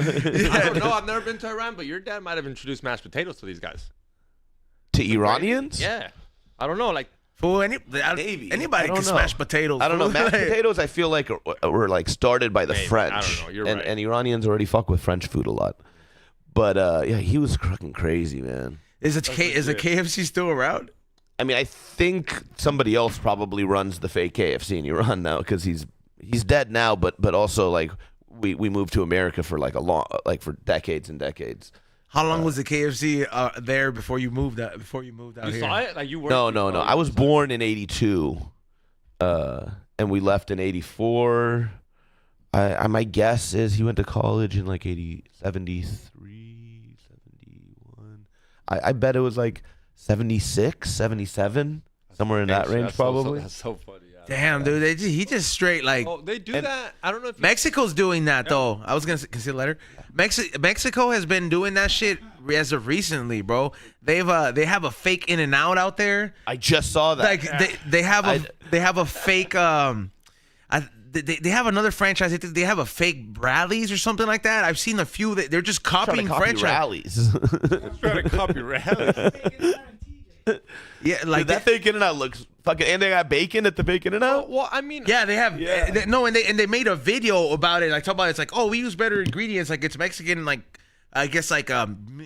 don't know. I've never been to Iran, but your dad might have introduced mashed potatoes to these guys. To Iranians? Yeah. I don't know. Like, Fool, Maybe. I anybody don't can know. smash potatoes. I don't know. fool. Mashed potatoes, I feel like were like started by the Maybe. French. I don't know. You're and, right. and Iranians already fuck with French food a lot. But yeah, he was fucking crazy, man. Is a KFC still around? I mean, I think somebody else probably runs the fake KFC in Iran now because he's dead now. But also like we moved to America for like for decades and decades. How long was the KFC there before you moved out? you here? saw it? Like, you were. No. I was born in '82, and we left in '84. my guess is he went to college in like 73, 71. I bet it was like 76, 77, somewhere in that range probably. That's so funny. Yeah. Damn, dude, he just straight like. Oh, they do that. I don't know if Mexico's doing that though. I was gonna consider later. Mexico has been doing that shit as of recently, bro. They have a fake In-N-Out out there. I just saw that. Like they have a fake they have another franchise. They have a fake Bradley's or something like that. I've seen a few that they're just copying franchise. rallies. trying to copy rallies. Yeah, like Dude, that fake In-N-Out looks fucking. And they got bacon at the fake In-N-Out. Well, I mean, yeah, they have and they made a video about it. Like talk about it's like, oh, we use better ingredients. Like it's Mexican, like I guess like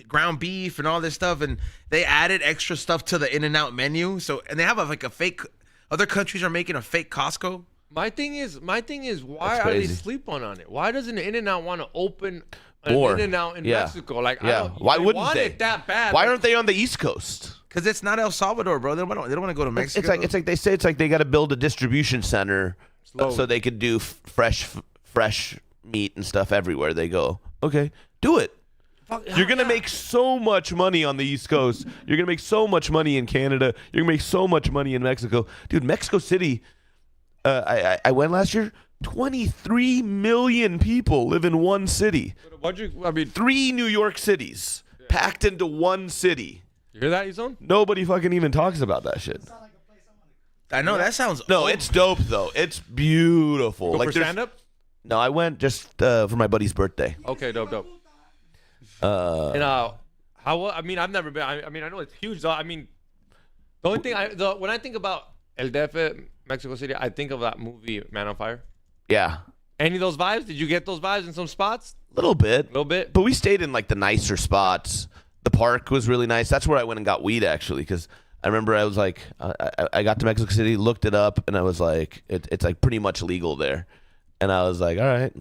ground beef and all this stuff, and they added extra stuff to the In-N-Out menu. So and they have a fake. Other countries are making a fake Costco. My thing is, why are they sleeping on it? Why doesn't In-N-Out want to open an In-N-Out in Mexico? Like, why wouldn't want they? It that bad? Why aren't they on the East Coast? Because it's not El Salvador, bro. They don't want to go to Mexico. It's like they say it's like they got to build a distribution center so they could do fresh meat and stuff everywhere they go. Okay, do it. You're going to make so much money on the East Coast. You're going to make so much money in Canada. You're going to make so much money in Mexico. Dude, Mexico City, I went last year. 23 million people live in one city. 3 New York cities packed into one city. You hear that, Izon? Nobody fucking even talks about that shit. I know that sounds. No, it's dope though. It's beautiful. Go like for stand up? No, I went just for my buddy's birthday. Okay, dope. And how? I mean, I've never been. I mean, I know it's huge. Though. I mean, the only thing when I think about El DF, Mexico City, I think of that movie Man on Fire. Yeah. Any of those vibes? Did you get those vibes in some spots? A little bit. But we stayed in like the nicer spots. The park was really nice. That's where I went and got weed actually, because I remember I was like, I got to Mexico City, looked it up, and I was like, it's like pretty much legal there. And I was like, all right.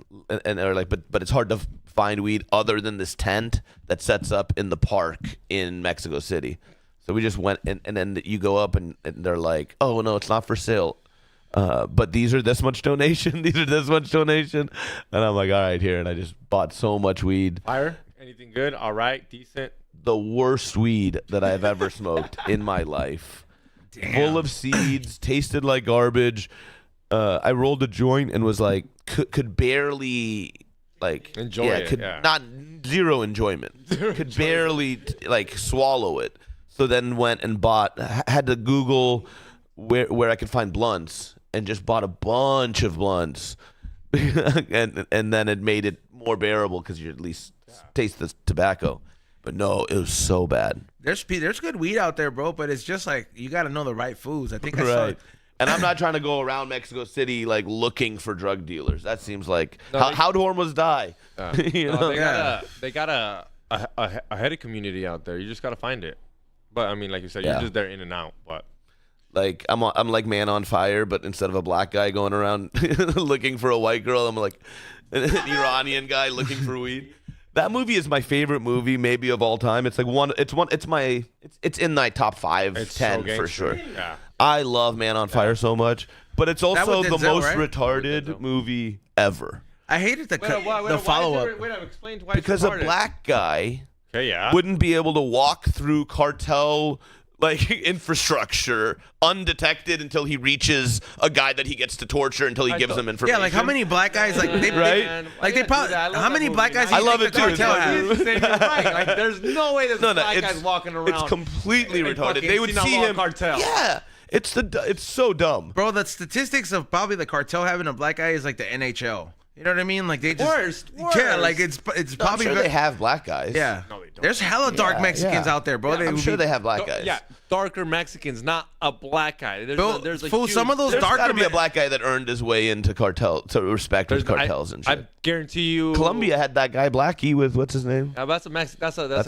And they were like, but it's hard to find weed other than this tent that sets up in the park in Mexico City. So we just went, and then you go up, and they're like, oh, no, it's not for sale. But these are this much donation. These are this much donation. And I'm like, all right, here. And I just bought so much weed. Fire? Anything good? All right? Decent? The worst weed that I've ever smoked in my life. Damn. Full of seeds, tasted like garbage. I rolled a joint and was like, could barely like enjoy it. Not zero enjoyment. Could barely like swallow it. So then went and had to Google where I could find blunts and just bought a bunch of blunts. and then it made it more bearable because you at least taste the tobacco. But no, it was so bad. There's good weed out there, bro, but it's just like you got to know the right foods. I think I saw it. And I'm not trying to go around Mexico City like looking for drug dealers. That seems like how'd Hormoz die? They got a heady community out there. You just gotta find it. But I mean, like you said, you're just there in and out. But like I'm like Man on Fire, but instead of a black guy going around looking for a white girl, I'm like an Iranian guy looking for weed. That movie is my favorite movie, maybe of all time. It's like it's in my top 5, 10 for sure. Yeah. I love Man on Fire so much, but it's also the Denzel, most right? retarded movie ever. I hated the follow up. Explain why Because a black guy yeah. wouldn't be able to walk through cartel like infrastructure undetected until he reaches a guy that he gets to torture until he gives him information. Yeah, like how many black guys like they right? They probably how many black guys? I love it too. Right. Like, there's no way there's black guys walking around. It's completely retarded. They would see him. Cartel. Yeah, it's so dumb, bro. The statistics of probably the cartel having a black guy is like the NHL. You know what I mean? Like they just worst. Yeah, like it's probably I'm sure they have black guys. Yeah, no, they don't. There's hella dark Mexicans out there, bro. Yeah, I'm sure they have black guys. Yeah, darker Mexicans, not a black guy. There's a fool, some of those There's darker got to be a black guy that earned his way into respect with cartels and shit. I guarantee you, Colombia had that guy Blackie with what's his name? That's a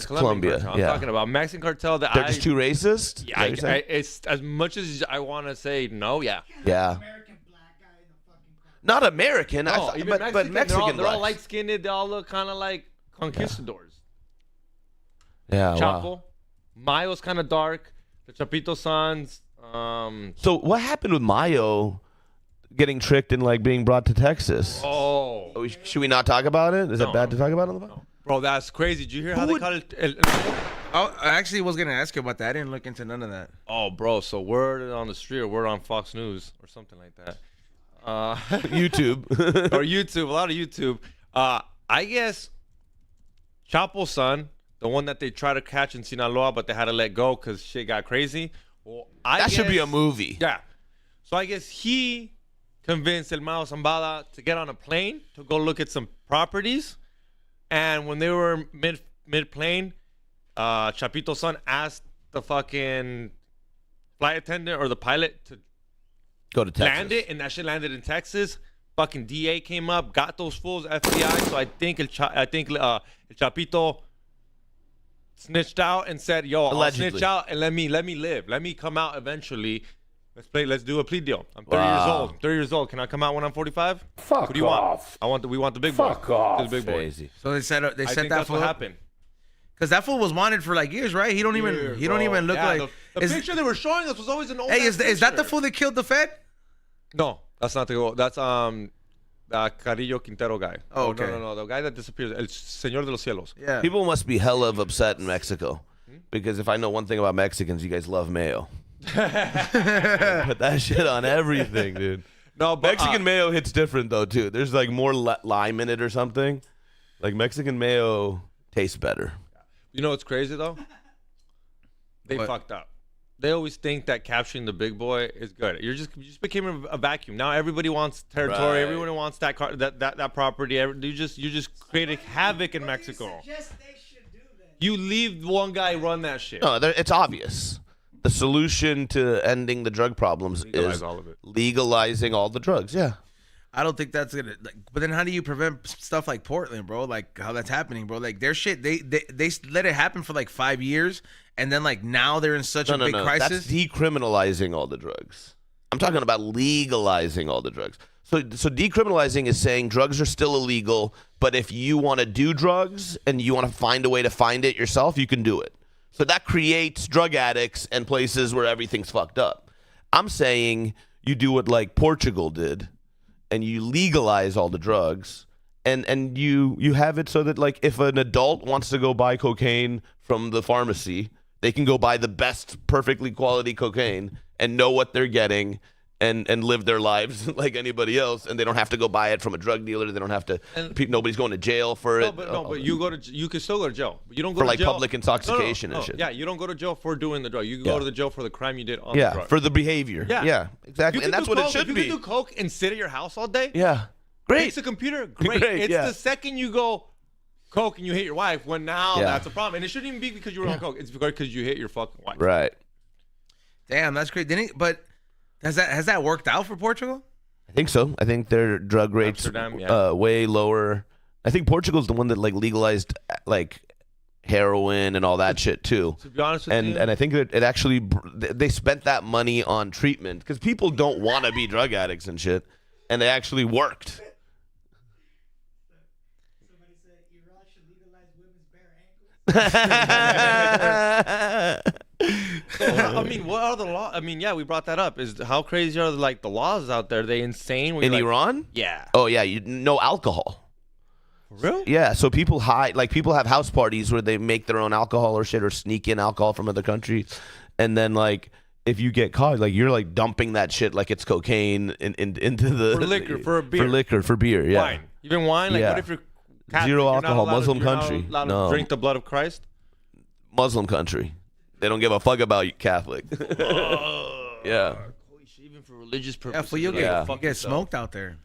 Colombia. Cartel. I'm talking about Mexican cartel. They're just too racist. Yeah, it's as much as I want to say no. Yeah. Yeah. Not American, no, but Mexican. They're all light skinned. They all look kind of like conquistadors. Yeah. Chapo. Wow. Mayo's kind of dark. The Chapito sons. So what happened with Mayo getting tricked and like being brought to Texas? Oh. Should we not talk about it? Is it bad to talk about it on the phone? Bro, that's crazy. Did you hear how they call it? Oh, I actually was gonna ask you about that. I didn't look into none of that. Oh, bro. So word on the street or word on Fox News or something like that. YouTube. Or YouTube. A lot of YouTube. I guess Chapo's son, the one that they tried to catch in Sinaloa, but they had to let go because shit got crazy. Well, That should be a movie. Yeah. So I guess he convinced El Mao Zambada to get on a plane to go look at some properties. And when they were mid-plane, Chapito's son asked the fucking flight attendant or the pilot to Go to Texas. land it, and that shit landed in Texas. Fucking DA came up, got those fools, FBI. So I think El Chapito snitched out and said, "Yo, Allegedly. I'll snitch out and let me live. Let me come out eventually. Let's do a plea deal. I'm 30 years old. 30 years old. Can I come out when I'm 45? Fuck What do you off. want? We want the big Fuck boy. off. The big boy. Crazy. So they said I that think that's fool what happened. because that fool was wanted for like years, right? He don't even look like. The picture they were showing us was always an old. Hey, is that the fool that killed the Fed? No, that's not the goal. That's Carillo Quintero guy. Oh, okay. No, the guy that disappears. El Señor de los Cielos. Yeah. People must be hella upset in Mexico. Because if I know one thing about Mexicans, you guys love mayo. Put that shit on everything, dude. No, but Mexican mayo hits different, though, too. There's like more lime in it or something. Like Mexican mayo tastes better. you know what's crazy though? They What? fucked up. They always think that capturing the big boy is good. You just became a vacuum. Now everybody wants territory. Right. Everyone wants that property. You just created havoc in Mexico. You leave one guy run that shit. No, it's obvious. The solution to ending the drug problems Legalize is all of it. legalizing all the drugs. Yeah. I don't think that's gonna. But then, how do you prevent stuff like Portland, bro? Like how that's happening, bro. Like their shit, they let it happen for like 5 years, and then like now they're in such a big crisis. That's decriminalizing all the drugs. I'm talking about legalizing all the drugs. So decriminalizing is saying drugs are still illegal, but if you want to do drugs and you want to find a way to find it yourself, you can do it. So that creates drug addicts and places where everything's fucked up. I'm saying you do what like Portugal did, and you legalize all the drugs, and you have it so that like if an adult wants to go buy cocaine from the pharmacy, they can go buy the best, perfectly quality cocaine and know what they're getting and live their lives like anybody else, and they don't have to go buy it from a drug dealer. They don't have to. Nobody's going to jail for it. But you can still go to jail. But you don't go For, to like, jail. public intoxication and shit. Yeah, you don't go to jail for doing the drug. You can go to the jail for the crime you did on the Yeah, drug. for the behavior. Yeah. Yeah, exactly. You And can that's do what it coke. should if you be. can do coke and sit at your house all day. Yeah, great. Fix a computer. Great. Great, It's yeah. the second you go coke and you hit your wife when now Yeah. that's a problem. And it shouldn't even be because you were on coke. It's because you hit your fucking wife. Right. Damn, that's great. Didn't it? But has that worked out for Portugal? I think so. I think their drug rates Amsterdam, yeah. way lower. I think Portugal's the one that like legalized like heroin and all that shit too. To be honest with And you. and I think that it actually they spent that money on treatment because people don't want to be drug addicts and shit, and they actually worked. Somebody said Iran should legalize women's bare ankles. I mean, what are the laws? I mean, yeah, we brought that up. Is how crazy are the laws out there? Are they insane? Where In you're like, Iran? Yeah. Oh yeah, no alcohol. For real? Yeah, so people people have house parties where they make their own alcohol or shit or sneak in alcohol from other countries, and then like if you get caught, like you're like dumping that shit like it's cocaine into the For liquor, for a beer. for beer, yeah. Wine. Even wine. Like, Yeah. what if you're Catholic, Zero you're not alcohol, allowed to- Muslim you're not country. allowed to No. drink the blood of Christ. Muslim country. They don't give a fuck about you Catholic. Yeah. Even for religious Yeah, purposes. for you Yeah. get smoked out there.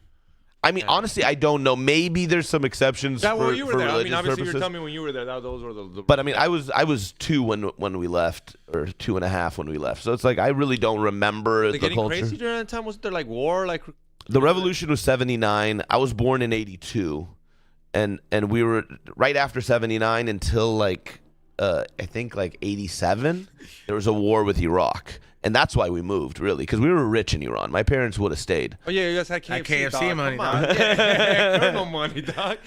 I mean, honestly, I don't know. Maybe there's some exceptions Yeah, for, well, you were for there. I religious mean, obviously, purposes. you're telling me when you were there. Those were the But I mean, I was 2 when we left, or 2.5 when we left. So it's like I really don't remember They the getting culture. crazy during that time? Wasn't there like war? Like The revolution was 79. I was born in 82, and we were right after 79 until like I think like 87. There was a war with Iraq, and that's why we moved really because we were rich in Iran. My parents would have stayed. oh yeah, you guys had KFC, KFC dog. money, Come on. dog. Yeah, Colonel money, dog.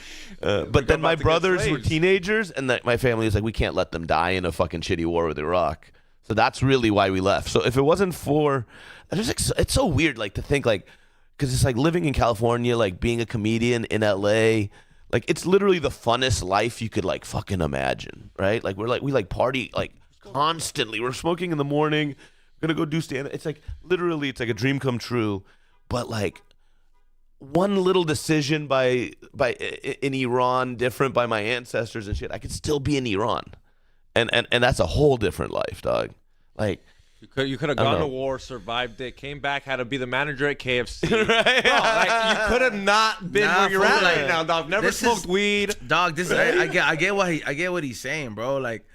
But then my about to get brothers were slaves. teenagers, and my family was like, we can't let them die in a fucking shitty war with Iraq. So that's really why we left. So if it wasn't for, it's so weird, like to think like, because it's like living in California, like being a comedian in LA, like it's literally the funnest life you could like fucking imagine, right? Like we party like constantly. We're smoking in the morning, gonna go do stand. It's like literally it's like a dream come true, but like one little decision by in Iran different by my ancestors and shit, I could still be in Iran, and that's a whole different life, dog. Like. You could have gone to war, survived it, came back, had to be the manager at KFC. Right? Bro, like, you could have not been where you're at right now, dog. Never smoked weed. Dog, this I get what he's saying, bro. Like,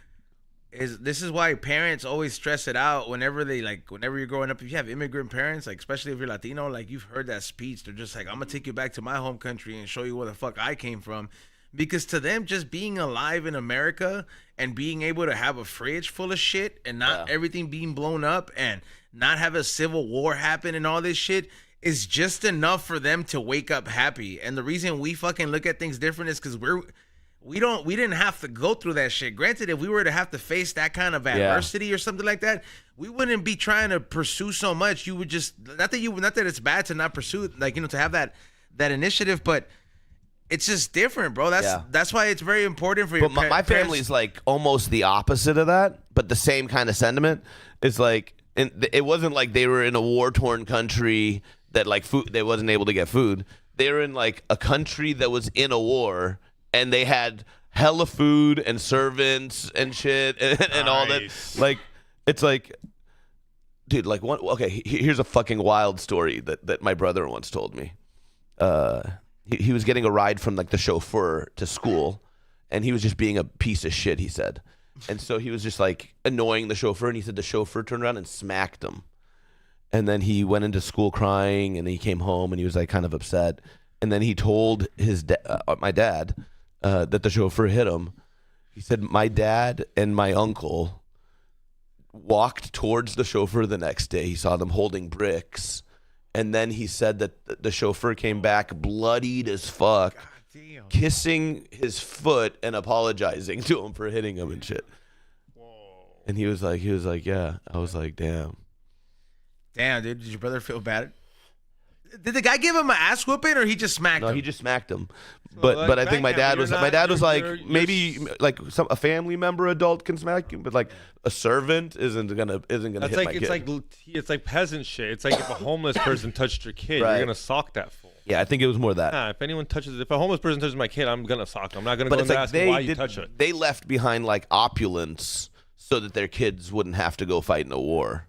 this is why parents always stress it out whenever you're growing up. If you have immigrant parents, like especially if you're Latino, like you've heard that speech. They're just like, I'm gonna take you back to my home country and show you where the fuck I came from. Because to them, just being alive in America and being able to have a fridge full of shit and not everything being blown up and not have a civil war happen and all this shit is just enough for them to wake up happy. And the reason we fucking look at things different is because we didn't have to go through that shit. Granted, if we were to have to face that kind of adversity or something like that, we wouldn't be trying to pursue so much. You would just not that it's bad to not pursue, like, you know, to have that initiative, but it's just different, bro. That's why it's very important for your But my family's like almost the opposite of that, but the same kind of sentiment. It's like it wasn't like they were in a war-torn country that like food they wasn't able to get food. They were in like a country that was in a war and they had hella food and servants and shit and all that. Like it's like, dude, like here's a fucking wild story that my brother once told me. He was getting a ride from like the chauffeur to school, and he was just being a piece of shit, he said. And so he was just like annoying the chauffeur, and he said the chauffeur turned around and smacked him. And then he went into school crying, and he came home and he was like kind of upset. And then he told my dad that the chauffeur hit him. He said my dad and my uncle walked towards the chauffeur the next day. He saw them holding bricks. And then he said that the chauffeur came back bloodied as fuck, kissing his foot and apologizing to him for hitting him and shit. Whoa. And he was like, yeah. I was like, damn. Damn, dude. Did your brother feel bad? Did the guy give him an ass whooping or he just smacked him? No, he just smacked him. But I think my dad was like maybe like a family member adult can smack you, but like a servant isn't gonna hit my kid. It's like peasant shit. It's like if a homeless person touched your kid, you're gonna sock that fool. Yeah, I think it was more that. Nah, if a homeless person touches my kid, I'm gonna sock him. I'm not gonna go and ask why you touch it. They left behind like opulence so that their kids wouldn't have to go fight in a war.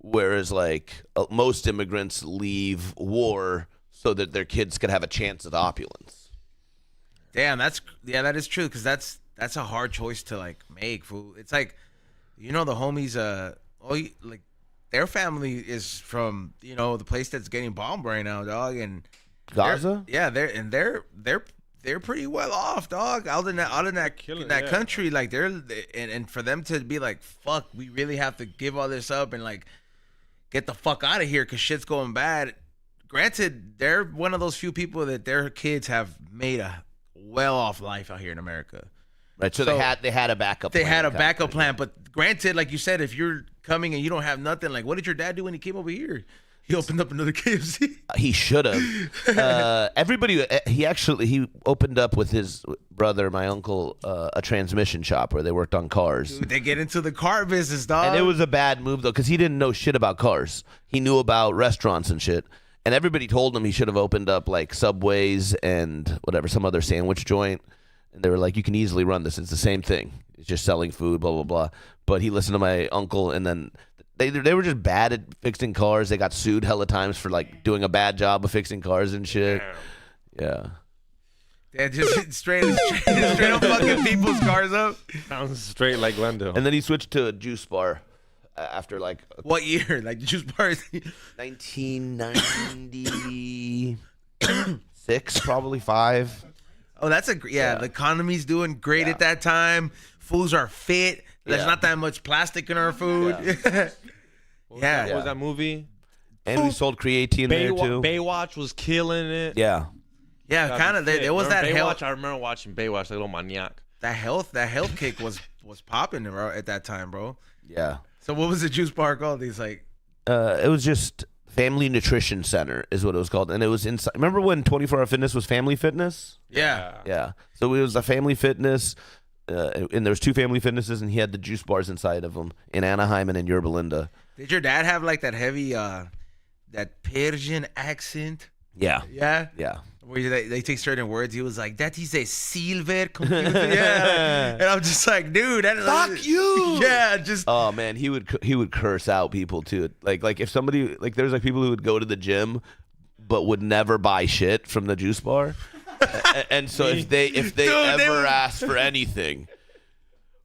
Whereas, like, most immigrants leave war so that their kids could have a chance at opulence. Damn, that is true, because that's a hard choice to like make. Fool. It's like, you know, the homies, like their family is from, you know, the place that's getting bombed right now, dog, and Gaza. They're pretty well off, dog. Out in that country, like and for them to be like, fuck, we really have to give all this up and like get the fuck out of here because shit's going bad. Granted, they're one of those few people that their kids have made a well-off life out here in America. Right, so they had a backup plan. They had a backup plan, but granted, like you said, if you're coming and you don't have nothing, like what did your dad do when he came over here? He opened up another KFC. He should have. He opened up with his brother, my uncle, a transmission shop where they worked on cars. Dude, they get into the car business, dog. And it was a bad move, though, because he didn't know shit about cars. He knew about restaurants and shit. And everybody told him he should have opened up, like, Subways and whatever, some other sandwich joint. And they were like, you can easily run this. It's the same thing. It's just selling food, blah, blah, blah. But he listened to my uncle, and then they were just bad at fixing cars. They got sued hella times for, like, doing a bad job of fixing cars and shit. Yeah. Yeah, just straight up fucking people's cars up. Sounds straight like Glendale. And then he switched to a juice bar after, like... What year? Like, the juice bars? 1996, probably 5. Oh, that's the economy's doing great at that time. Foods are fit. There's not that much plastic in our food. What was that movie? And we sold creatine there too. Baywatch was killing it. Yeah. Yeah, kind of. There was that Baywatch. health. I remember watching Baywatch, like little maniac. That health kick was popping at that time, bro. Yeah. So what was the juice bar called? He's like, it was just Family Nutrition Center is what it was called, and it was inside. Remember when 24 Hour Fitness was Family Fitness? Yeah. Yeah. So it was a Family Fitness, and there was 2 Family Fitnesses, and he had the juice bars inside of them in Anaheim and in Yorba Linda. Did your dad have like that heavy, that Persian accent? Yeah. Yeah. Yeah. Where they take certain words. He was like, that is a silver computer. Yeah. And I'm just like, dude, that is Fuck you. Yeah, just. Oh man, he would curse out people too. Like if somebody there's like people who would go to the gym but would never buy shit from the juice bar. And so if they dude, ever ask for anything,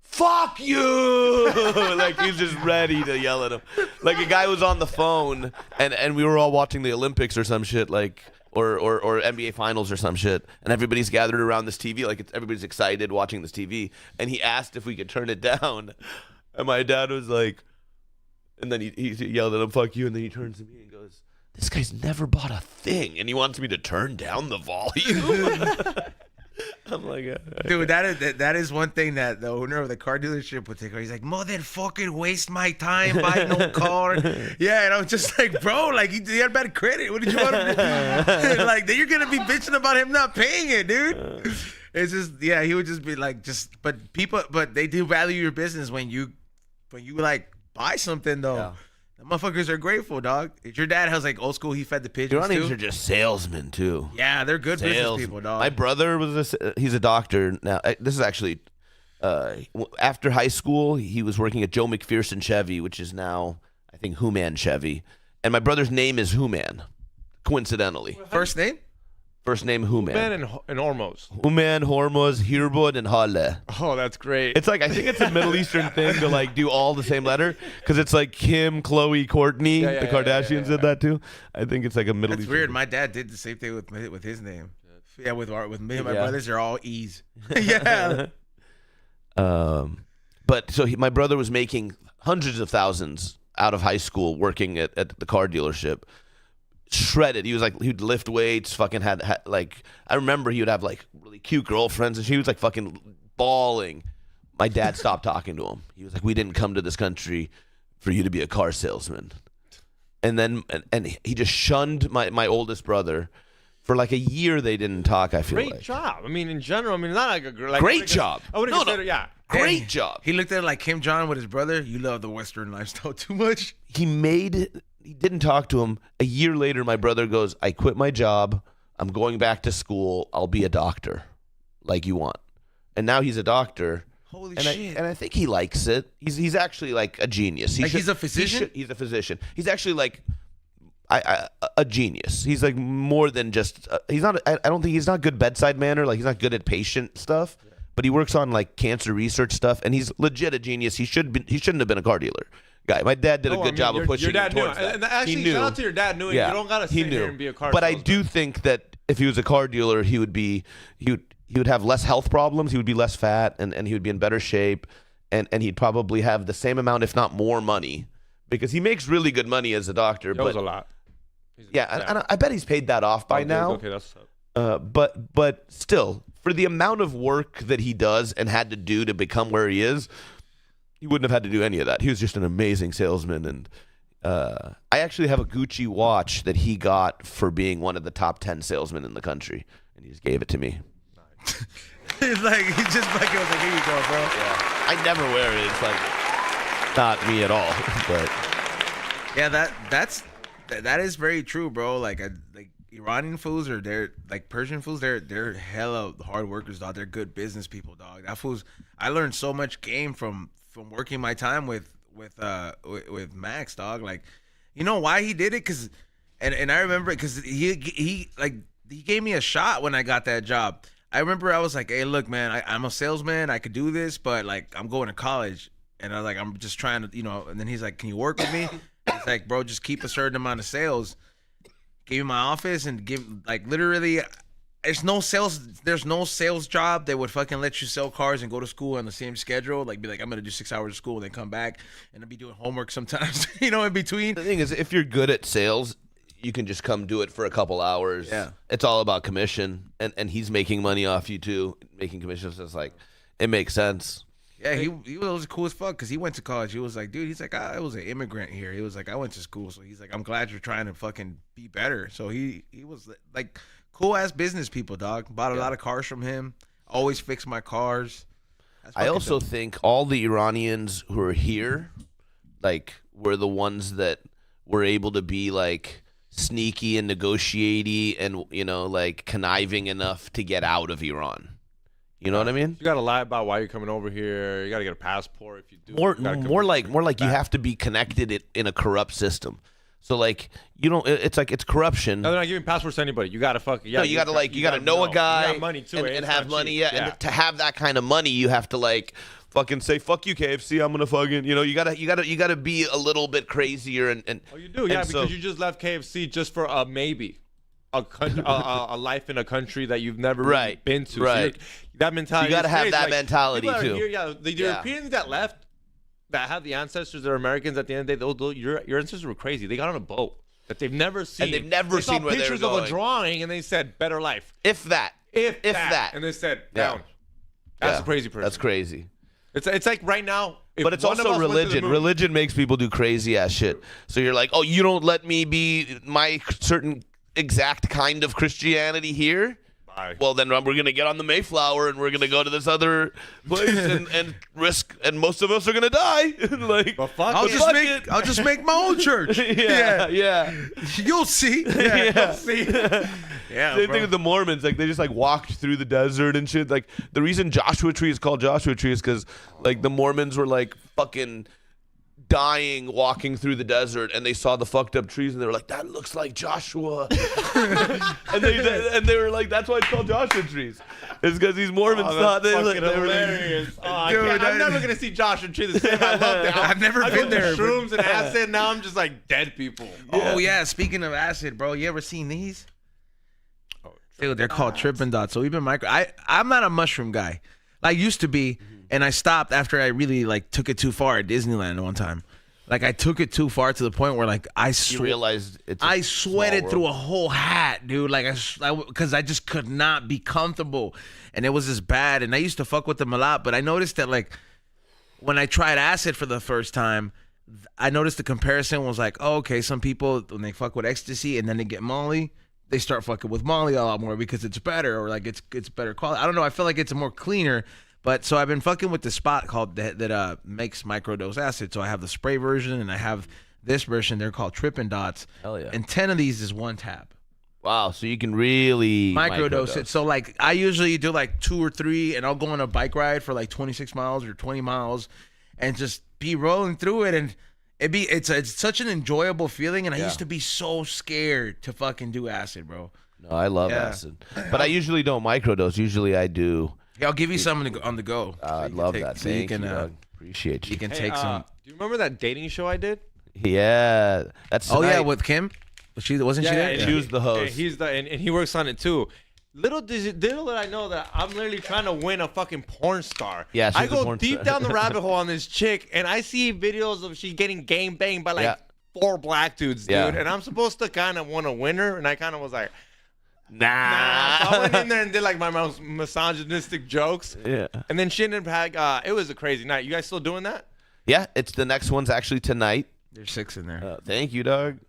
fuck you. Like he's just ready to yell at him. Like a guy was on the phone and we were all watching the Olympics or some shit like or NBA finals or some shit, and everybody's gathered around this TV, like everybody's excited watching this TV, and he asked if we could turn it down, and my dad was like, and then he yelled at him, fuck you, and then he turns to me and goes, this guy's never bought a thing, and he wants me to turn down the volume. I'm like, dude, that is one thing that the owner of the car dealership would take. He's like, motherfucker, waste my time, buy no car. Yeah, and I'm just like, bro, like he had bad credit. What did you want him to do? Like, then you're gonna be bitching about him not paying it, dude. It's just, yeah, he would just be like, but they do value your business when you like buy something though. Yeah. Motherfuckers are grateful, dog. Your dad has like old school. He fed the pigeons Iranians too. are just salesmen too. Yeah, they're good business people, dog. My brother he's a doctor now. This is actually after high school. He was working at Joe McPherson Chevy, which is now I think Human Chevy. And my brother's name is Human, coincidentally. First name? First name Human. Ben and Hormoz. Human, Hormoz, Hirbud, and Halle. Oh, that's great. It's like I think it's a Middle Eastern thing to like do all the same letter because it's like Kim, Khloe, Courtney. Yeah, the Kardashians did that too. I think it's like a Middle That's Eastern. weird. My dad did the same thing with his name. Yeah, with me and my Yeah. brothers are all E's. Yeah. But so my brother was making hundreds of thousands out of high school working at the car dealership. Shredded. He was like, he'd lift weights, fucking had like, I remember he would have like really cute girlfriends and she was like fucking bawling. My dad stopped talking to him. He was like, we didn't come to this country for you to be a car salesman. And then, and he just shunned my oldest brother. For like a year, they didn't talk, I feel Great like. job. I mean, in general, I mean, not like a girl. Like, Great job. I wouldn't consider, yeah. Great job. He looked at it like Kim Jong with his brother. You love the Western lifestyle too much. He didn't talk to him. A year later, my brother goes, I quit my job. I'm going back to school. I'll be a doctor like you want. And now he's a doctor. Holy and shit. I think he likes it. He's actually like a genius. He's a physician? He's a physician. He's actually like a genius. He's like more than just, he's not, I don't think he's not good bedside manner. Like he's not good at patient stuff, but he works on like cancer research stuff and he's legit a genius. He shouldn't have been a car dealer. Guy, my dad did a good job of pushing your dad him towards knew. that. And actually, he knew. shout out to your dad knowing you don't gotta sit here and be a car But I salesman. do think that if he was a car dealer, he would have less health problems. He would be less fat, and he would be in better shape, and he'd probably have the same amount, if not more, money, because he makes really good money as a doctor. It but was a lot. and I bet he's paid that off by now. Okay, that's what's up. But still, for the amount of work that he does and had to do to become where he is, he wouldn't have had to do any of that. He was just an amazing salesman. And I actually have a Gucci watch that he got for being one of the top 10 salesmen in the country. And he just gave it to me. It's like, he just fucking was like, here you go, bro. Yeah. I never wear it. It's like not me at all. But Yeah, that is very true, bro. Like Iranian fools or they're like Persian fools, they're hella hard workers, dog. They're good business people, dog. That fools, I learned so much game from working my time with Max, dog. Like, you know why he did it? Cause and I remember it because he gave me a shot when I got that job. I remember I was like, hey, look, man, I'm a salesman. I could do this, but like I'm going to college. And I was like, I'm just trying to, and then he's like, can you work with me? He's like, bro, just keep a certain amount of sales. Gave me my office and give like literally there's no sales job that would fucking let you sell cars and go to school on the same schedule. Like be like, I'm gonna do 6 hours of school and then come back and I'll be doing homework sometimes, in between. the thing is, if you're good at sales, you can just come do it for a couple hours. Yeah. It's all about commission. And he's making money off you too, making commissions. It's like, it makes sense. Yeah, he was cool as fuck because he went to college. He was like, dude, he's like, I was an immigrant here. He was like, I went to school, so he's like, I'm glad you're trying to fucking be better. So he was like cool ass business people, dog. Bought a lot of cars from him. Always fix my cars. I also think all the Iranians who are here, like, were the ones that were able to be like sneaky and negotiating and, you know, like conniving enough to get out of Iran. You know what I mean? You gotta lie about why you're coming over here. You gotta get a passport if you do. More like you have to be connected in a corrupt system. So like you don't. It's like it's corruption. No, they're not giving passports to anybody. You gotta fucking. No, you gotta know a guy. You got money too, and have money. cheap. Yeah, and to have that kind of money, you have to like fucking say fuck you KFC. I'm gonna fucking. You know, you gotta be a little bit crazier and. Oh, you do, yeah, because you just left KFC just for a maybe. A life in a country that you've never really been to. Right. So that mentality. You got to have that like, mentality too. Here, the Europeans that left, that have the ancestors that are Americans at the end of the day, your ancestors were crazy. They got on a boat that they've never seen. And they've never saw seen where they were pictures going. of a drawing, and they said better life. If that. If that. And they said down. That's a crazy person. That's crazy. It's like right now. But it's also religion. Religion makes people do crazy ass shit. So you're like, oh, you don't let me be my certain exact kind of Christianity here. Bye. Well, then we're gonna get on the Mayflower and we're gonna go to this other place and risk, and most of us are gonna die. Like, but fuck I'll just make my own church. yeah. You'll see. You'll see. Yeah, Same thing with the Mormons. Like they just like walked through the desert and shit. Like the reason Joshua Tree is called Joshua Tree is because like the Mormons were like fucking dying walking through the desert, and they saw the fucked up trees, and they were like, that looks like Joshua. and they were like, that's why it's called Joshua trees. It's because these Mormons thought they were hilarious. I'm never gonna see Joshua Tree the same. I love that. I've never been there. Shrooms and acid. Now I'm just like dead people. Oh yeah, speaking of acid, bro, you ever seen these? Dude, they're called tripping dots. So we've been I'm not a mushroom guy. I used to be, and I stopped after I really like took it too far at Disneyland one time. Like I took it too far to the point where like You realized it's I sweated through a whole hat, dude. Like because I just could not be comfortable, and it was just bad. And I used to fuck with them a lot, but I noticed that like when I tried acid for the first time, I noticed the comparison was like, oh, okay, some people when they fuck with ecstasy and then they get Molly, they start fucking with Molly a lot more because it's better, or like it's better quality. I don't know. I feel like it's more cleaner. But so I've been fucking with the spot called that makes microdose acid. So I have the spray version and I have this version. They're called Trippin' Dots. Hell yeah. And 10 of these is one tap. Wow, so you can really Microdose it. So like I usually do like 2 or 3, and I'll go on a bike ride for like 26 miles or 20 miles and just be rolling through it, and it's such an enjoyable feeling. And I used to be so scared to fucking do acid, bro. No, I love acid. But I usually don't microdose. Usually I do. Yeah, I'll give you some on the go. I love that. Thank you, dog. Appreciate you. You can take some. Do you remember that dating show I did? Yeah, that's Oh yeah, tonight. with Kim. Wasn't she there? and She was the host. And he's and he works on it too. Little did I know that I'm literally trying to win a fucking porn star. Yeah, she's I a go porn deep star. down the rabbit hole on this chick, and I see videos of she getting game banged by like 4 black dudes, dude. Yeah. And I'm supposed to kind of want to win her, and I kind of was like, Nah. So I went in there and did like my most misogynistic jokes. Yeah. And then she ended up it was a crazy night. You guys still doing that? Yeah, it's the next one's actually tonight. There's 6 in there. Thank you, dog.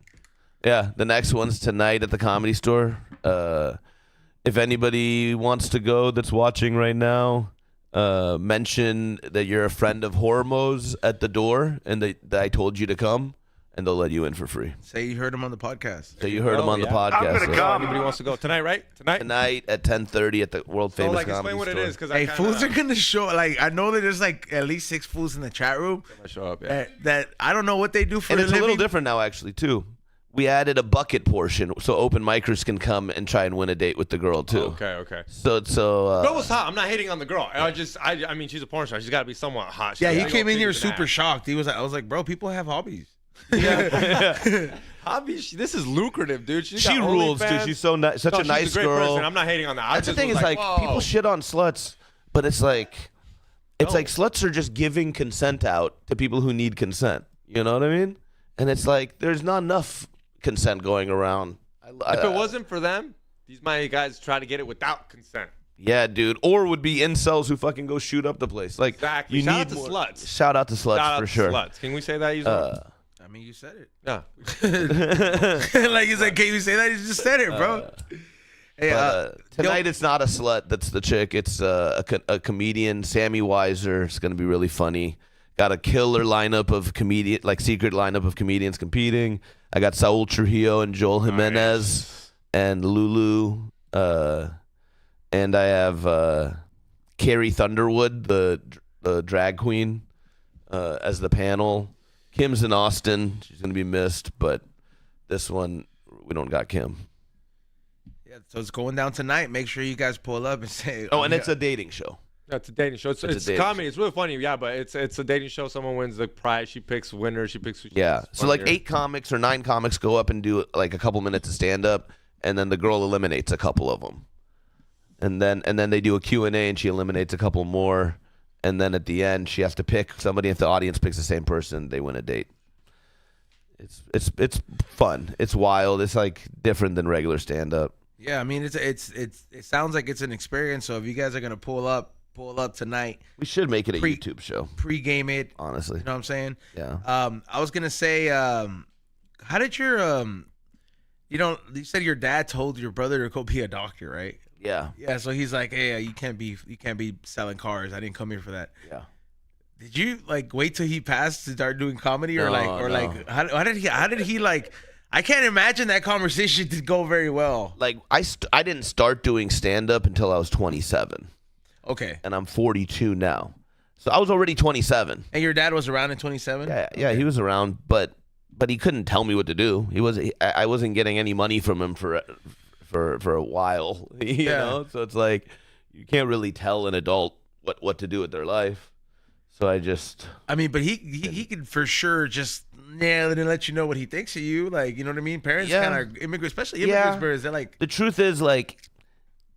Yeah, the next one's tonight at the Comedy Store. If anybody wants to go that's watching right now, mention that you're a friend of Hormoz at the door and that I told you to come, and they'll let you in for free. Say you heard him on the podcast. So you heard him on the yeah. podcast. I'm gonna come. Anybody wants to go tonight? Right? Tonight. Tonight at 10:30 at the world So famous like, Comedy explain what Store. it is, because Hey, fools are gonna show. Like I know that there's like at least 6 fools in the chat room. show up. Yeah. That I don't know what they do for And a it's a living. little different now, actually, too. We added a bucket portion, so open micers can come and try and win a date with the girl too. Okay. So Girl was hot. I'm not hating on the girl. I mean, she's a porn star. She's got to be somewhat hot. Yeah, She's he got came big in here titties and super ass. shocked. I was like, bro, people have hobbies. Hobby, this is lucrative, dude. she got rules, dude. OnlyFans. She's so such No, a she's nice great girl. person. I'm not hating on that. I That's the just thing was is like whoa. people shit on sluts, but it's like sluts are just giving consent out to people who need consent. You know what I mean? And it's like there's not enough consent going around. If it wasn't for them, these my guys try to get it without consent. Yeah, dude. Or would be incels who fucking go shoot up the place. Like, Exactly. you Shout need out to more- sluts. Shout out to sluts Shout out for to sure. sluts. Can we say that? Yusuf? I mean, you said it. Yeah. Like you said, can you say that? You just said it, bro. Hey, Tonight it's not a slut that's the chick. It's a comedian, Sammy Weiser. It's gonna be really funny. Got a killer lineup of secret lineup of comedians competing. I got Saul Trujillo and Joel Jimenez and Lulu. And I have Carrie Thunderwood, the drag queen, as the panel. Kim's in Austin. She's going to be missed, but this one, we don't got Kim. Yeah, so it's going down tonight. Make sure you guys pull up and say. Oh, and it's a dating show. Yeah, it's a dating show. It's a dating comedy. It's really funny. Yeah, but it's a dating show. Someone wins the prize. She picks winner. She picks who she Yeah. thinks is So like funnier. 8 comics or 9 comics go up and do like a couple minutes of stand-up, and then the girl eliminates a couple of them. And then they do a Q&A, and she eliminates a couple more. And then at the end, she has to pick somebody. If the audience picks the same person, they win a date. It's fun. It's wild. It's like different than regular stand-up. Yeah, I mean, it sounds like it's an experience. So if you guys are gonna pull up tonight, We should make it a YouTube show, pregame it. honestly. You know what I'm saying? Yeah. I was gonna say, how did your you said your dad told your brother to go be a doctor, right? Yeah. Yeah, so he's like, hey, you can't be selling cars. I didn't come here for that. Yeah. Did you like wait till he passed to start doing comedy, or No. like how did he like? I can't imagine that conversation did go very well. Like I didn't start doing stand-up until I was 27, Okay, and I'm 42 now. So I was already 27. and your dad was around in 27. Yeah, he was around, but he couldn't tell me what to do. I wasn't getting any money from him for a while, you know. So it's like you can't really tell an adult what to do with their life. So I mean, but he could for sure just nail it and let you know what he thinks of you. Like, you know what I mean? Parents Yeah. kind of immigrants, especially immigrants, parents, they're like, the truth is, like,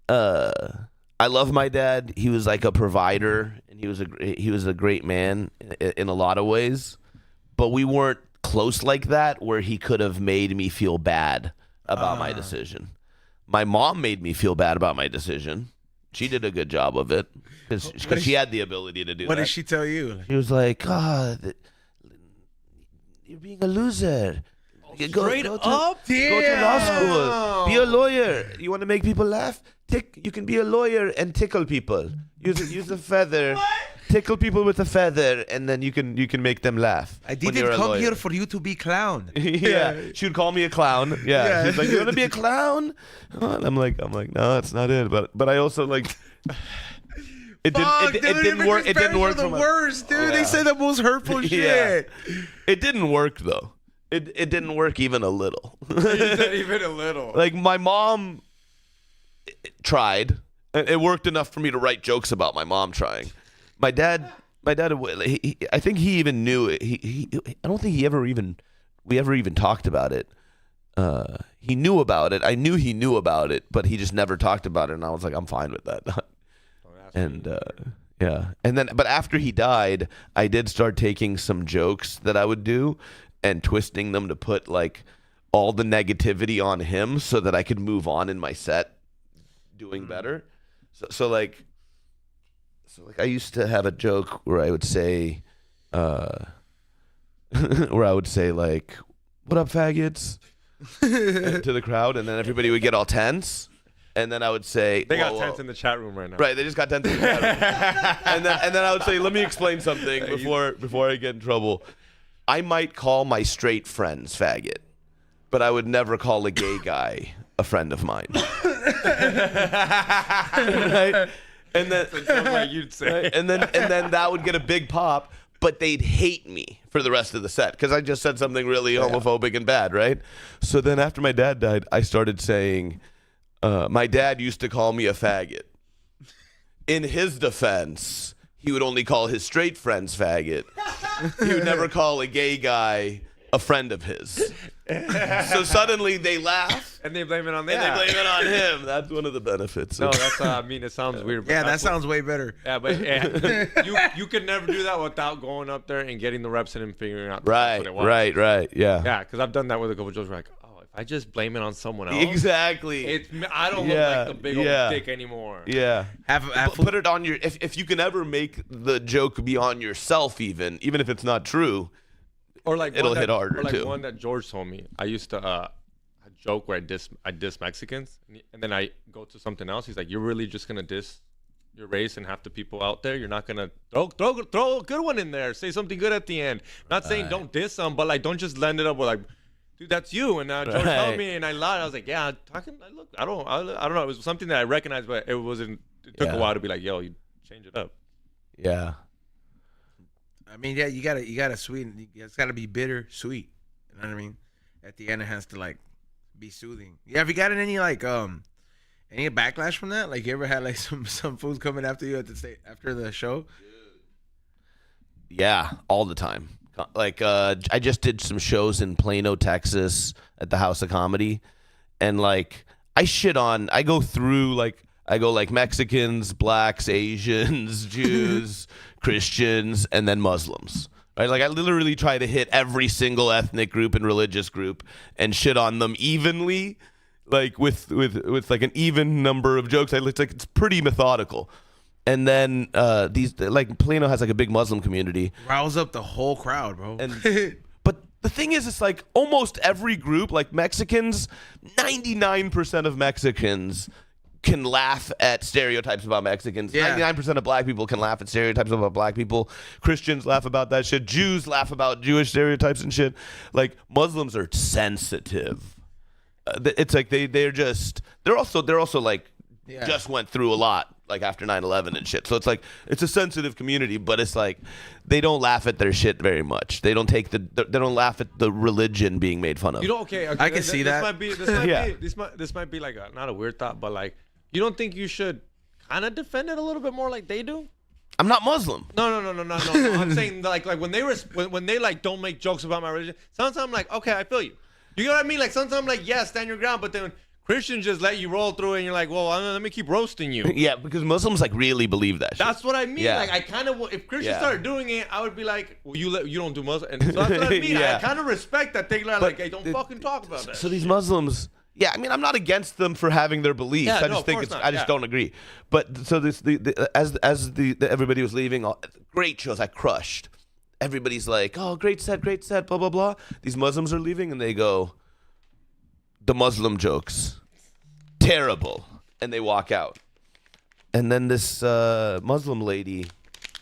I love my dad. He was like a provider, and he was a great man in a lot of ways. But we weren't close like that, where he could have made me feel bad about my decision. My mom made me feel bad about my decision. She did a good job of it because she had the ability to do what that. did she tell you? She was like, you're being a loser. Straight go up? to law school. Be a lawyer. You want to make people laugh? You can be a lawyer and tickle people. Use a feather. Tickle people with a feather, and then you can make them laugh. I when didn't you're a come lawyer. here for you to be clown. Yeah, she would call me a clown. Yeah, she's like, "You want to be a clown?" And I'm like, no, that's not it. But I also like. It didn't work. It didn't work. The worst, dude. Yeah. They say the most hurtful shit. It didn't work though. It didn't work even a little. Even a little. Like my mom tried. It worked enough for me to write jokes about my mom trying. My dad. I think he even knew it. I don't think we ever even talked about it. He knew about it. I knew he knew about it, but he just never talked about it. And I was like, I'm fine with that. And yeah, and then but after he died, I did start taking some jokes that I would do and twisting them to put like all the negativity on him so that I could move on in my set doing better. So like I used to have a joke where I would say like, "What up, faggots?" to the crowd, and then everybody would get all tense. And then I would say, They got whoa, tense in the chat room right now. Right, they just got tense in the chat room. and then I would say, let me explain something before I get in trouble. I might call my straight friends faggot, but I would never call a gay guy a friend of mine. Right? And then Like you'd say. right? And then that would get a big pop, but they'd hate me for the rest of the set because I just said something really homophobic and bad, right? So then after my dad died, I started saying, my dad used to call me a faggot. In his defense, he would only call his straight friends faggot. He would never call a gay guy a friend of his. So suddenly they laugh And they blame it on and they blame it on him. That's one of the benefits. No, that's I mean, it sounds weird. But Yeah, that that's what- sounds way better. Yeah, but you could never do that without going up there and getting the reps in and figuring out. right, what it was. right, yeah. Yeah, because I've done that with a couple jokes. Where like, oh, if I just blame it on someone else. Exactly. I don't look like the big old dick anymore. Yeah. Have Put it on your. If you can ever make the joke be on yourself, even if it's not true, Or like it'll hit harder or like too. one that George told me. I used to a joke where I diss Mexicans, and then I go to something else. He's like, "You're really just gonna diss your race and half the people out there? You're not gonna throw a good one in there. Say something good at the end. Not saying don't diss them, but like don't just land it up with like, dude, that's you." And George told me, and I lied. I was like, yeah, look, I don't know. It was something that I recognized, but it wasn't. It took a while to be like, yo, you change it up. Yeah. I mean, yeah, you gotta sweeten. It's gotta be bitter, sweet. You know what I mean? At the end, it has to like be soothing. Yeah, have you gotten any like any backlash from that? Like, you ever had like some fools coming after you at the after the show? Yeah, all the time. Like, I just did some shows in Plano, Texas, at the House of Comedy, and like I go through like Mexicans, blacks, Asians, Jews, Christians, and then Muslims. Right? Like I literally try to hit every single ethnic group and religious group and shit on them evenly, like with like an even number of jokes. It's pretty methodical. And then these like Plano has like a big Muslim community. Rouse up the whole crowd, bro. And but the thing is, it's like almost every group, like Mexicans, 99% of Mexicans can laugh at stereotypes about Mexicans. Yeah. 99% of black people can laugh at stereotypes about black people. Christians laugh about that shit. Jews laugh about Jewish stereotypes and shit. Like Muslims are sensitive. It's like they're also like just went through a lot like after 9/11 and shit. So it's like it's a sensitive community, but it's like they don't laugh at their shit very much. They don't laugh at the religion being made fun of. You know, okay, I can see that. This might be like not a weird thought, but like you don't think you should kind of defend it a little bit more like they do? I'm not Muslim. No. I'm saying like when they like don't make jokes about my religion. Sometimes I'm like, okay, I feel you. You know what I mean? Like sometimes I'm like, yeah, stand your ground, but then Christians just let you roll through it and you're like, well, let me keep roasting you. Yeah, because Muslims like really believe that shit. That's what I mean. Yeah. Like I kind of, if Christians started doing it, I would be like, well, you don't do Muslim. And so that's what I mean. Yeah. I kind of respect that they like, hey, don't fucking talk about that. So these Muslims, yeah, I mean, I'm not against them for having their beliefs. Yeah, I just think I just don't agree. But so as everybody was leaving, great shows, I crushed. Everybody's like, oh, great set, blah blah blah. These Muslims are leaving, and they go, the Muslim jokes, terrible, and they walk out. And then this Muslim lady,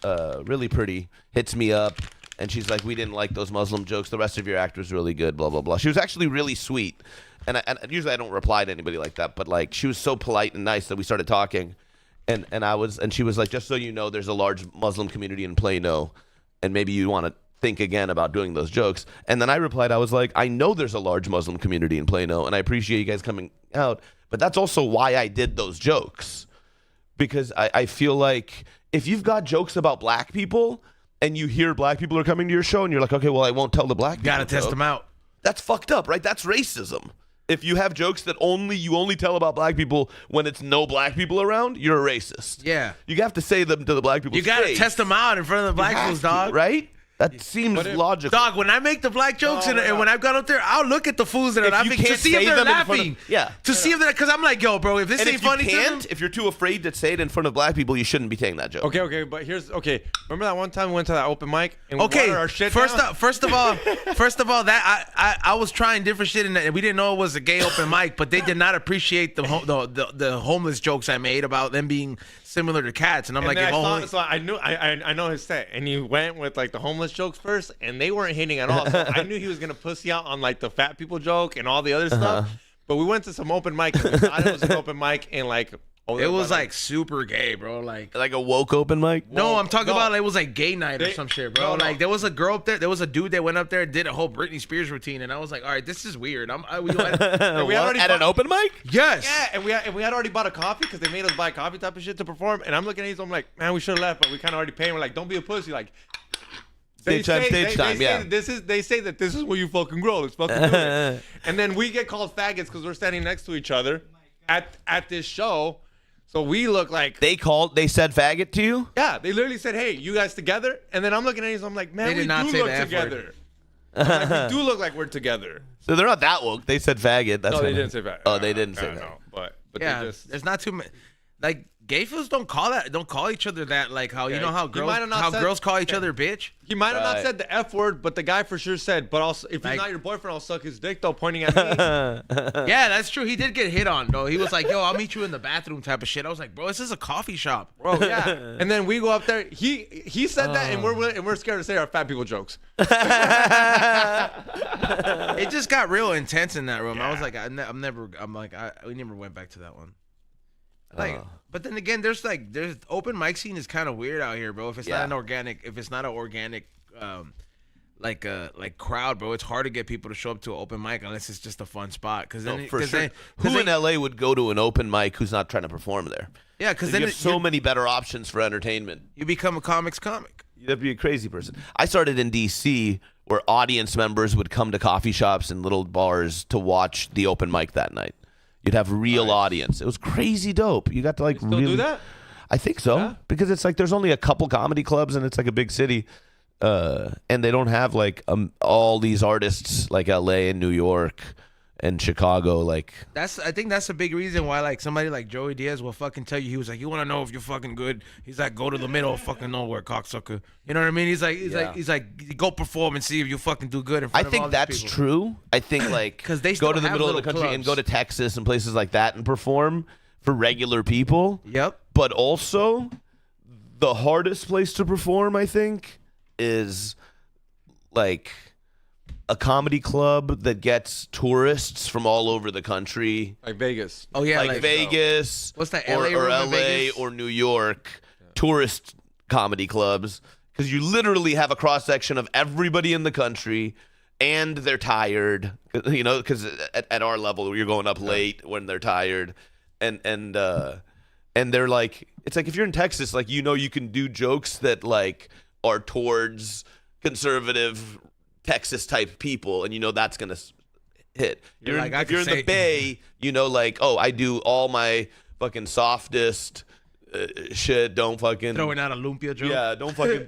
really pretty, hits me up, and she's like, we didn't like those Muslim jokes. The rest of your act was really good, blah blah blah. She was actually really sweet. And usually I don't reply to anybody like that, but like she was so polite and nice that we started talking, and she was like, just so you know, there's a large Muslim community in Plano, and maybe you want to think again about doing those jokes. And then I replied, I was like, I know there's a large Muslim community in Plano, and I appreciate you guys coming out, but that's also why I did those jokes, because I feel like if you've got jokes about black people and you hear black people are coming to your show and you're like, okay, well, I won't tell the black people. Gotta test them out. That's fucked up, right? That's racism. If you have jokes that you only tell about black people when it's no black people around, you're a racist. Yeah. You have to say them to the black people. You gotta test them out in front of the black folks, dog. Right? That seems logical. Dog, when I make the black jokes and when I've gone up there, I'll look at the fools that are laughing to see if they're laughing. To see if they're, because I'm like, yo, bro, if this ain't funny to them. If you're too afraid to say it in front of black people, you shouldn't be taking that joke. Okay, but remember that one time we went to that open mic and we watered our shit down? First of all, that I was trying different shit and we didn't know it was a gay open mic, but they did not appreciate the homeless jokes I made about them being similar to cats, and I'm like, so I know his set, and he went with like the homeless jokes first, and they weren't hitting at all. So I knew he was gonna pussy out on like the fat people joke and all the other stuff. But we went to some open mic, and we thought it was an open mic, and like it was like super gay, bro. Like a woke open mic. No, I'm talking about like, it was like gay night or some shit, bro. Like there was a girl up there, there was a dude that went up there and did a whole Britney Spears routine, and I was like, all right, this is weird. We at an open mic? Yes. Yeah, and we had already bought a coffee because they made us buy coffee type of shit to perform. And I'm looking at these, I'm like, man, we should have left, but we kind of already paid. We're like, don't be a pussy, like. Stage time, yeah. They say that this is where you fucking grow. Let's fucking do it. And then we get called faggots because we're standing next to each other at this show. So we look like they said faggot to you? Yeah, they literally said, "Hey, you guys together?" And then I'm looking at these, I'm like, "Man, we do look together." Like, we do look like we're together. So they're not that woke. They said faggot. That's No, they what- didn't say that. Oh, they didn't say that. No, but Yeah, they just. there's not too many. Like gay fools don't call each other that. Like how you Yeah, know how he might have not said- girls call each other bitch. He might have not Right. said the F word, but the guy for sure said, but also, if Like- he's not your boyfriend, I'll suck his dick, though, pointing at me. Yeah, that's true. He did get hit on though. He was like, "Yo, I'll meet you in the bathroom," type of shit. I was like, "Bro, this is a coffee shop." Bro, yeah. And then we go up there. He said that, and we're scared to say our fat people jokes. It just got real intense in that room. I was like, we never went back to that one. Like, but then again, there's open mic scene is kind of weird out here, bro. If it's not an organic, like crowd, bro, it's hard to get people to show up to an open mic unless it's just a fun spot. Cause then, For cause sure. then- Who in LA would go to an open mic who's not trying to perform there? yeah, because You then have so you, many better options for entertainment. you become a comics comic. You'd have to be a crazy person. I started in D.C. where audience members would come to coffee shops and little bars to watch the open mic that night. You'd have real audience. It was crazy dope. You got to like Still really do that? I think so Yeah? because it's like there's only a couple comedy clubs and it's like a big city, and they don't have like all these artists like L.A. and New York and Chicago. Like I think that's a big reason why like somebody like Joey Diaz will fucking tell you, he was like, you want to know if you're fucking good? He's like, go to the middle of fucking nowhere, cocksucker. You know what I mean? He's like, go perform and see if you fucking do good in I front of all think these that's people. true. I think like 'Cause they go still to the have middle of the little country and go clubs. to Texas and places like that and perform for regular people. Yep. But also, the hardest place to perform, I think, is like a comedy club that gets tourists from all over the country, Like Vegas. Oh yeah, like Vegas, What's that, or, LA or room in LA Vegas? or New York, tourist comedy clubs, because you literally have a cross section of everybody in the country, and they're tired, you know, because at our level you're going up late when they're tired, and they're like, it's like if you're in Texas, like you know you can do jokes that like are towards conservative Texas type people, and you know that's gonna hit. You're like, I if you're in could the say- Bay, you know, like, oh, I do all my fucking softest shit. Don't fucking throwing out a lumpia joke. yeah. Don't fucking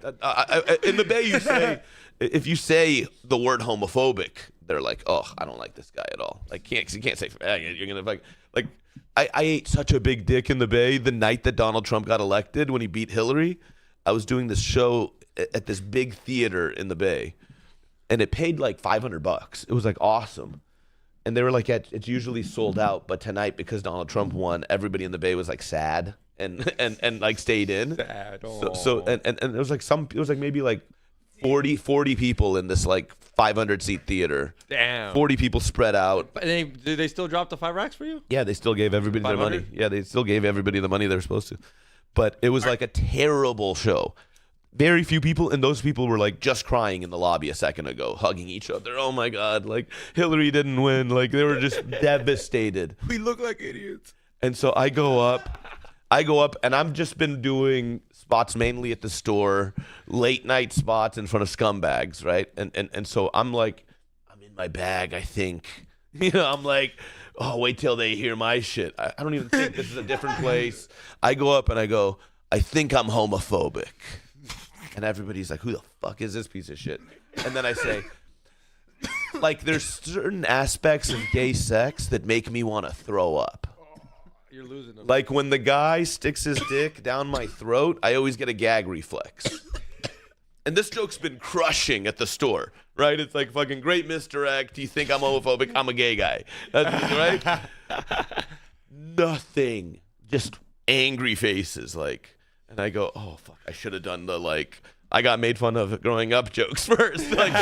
in the Bay. You say if you say the word homophobic, they're like, oh, I don't like this guy at all. Like, you can't say faggot. You're gonna like. I ate such a big dick in the Bay the night that Donald Trump got elected when he beat Hillary. I was doing this show at this big theater in the Bay, and it paid like $500. It was like awesome. And they were like, yeah, it's usually sold out, but tonight because Donald Trump won, everybody in the Bay was like sad and like stayed in. Sad. So and it was like maybe like 40 people in this like 500 seat theater. Damn. 40 people spread out. But did they still drop the 5 racks for you? Yeah, they still gave everybody their money. 500? Yeah, they still gave everybody the money they were supposed to. But it was like a terrible show. Very few people, and those people were like just crying in the lobby a second ago, hugging each other. Oh my God, like Hillary didn't win. Like they were just devastated. We look like idiots. And so I go up, and I've just been doing spots mainly at the store, late night spots in front of scumbags, right? And so I'm like, I'm in my bag, I think. You know, I'm like, oh, wait till they hear my shit. I don't even think this is a different place. I go up and I go, I think I'm homophobic. And everybody's like, who the fuck is this piece of shit? And then I say, like, there's certain aspects of gay sex that make me want to throw up. You're losing them. Like when the guy sticks his dick down my throat, I always get a gag reflex. And this joke's been crushing at the store, right? It's like fucking great misdirect. You think I'm homophobic? I'm a gay guy. That's right? Nothing. Just angry faces. Like, and I go, oh, fuck. I should have done the, like, I got made fun of growing up jokes first. Like,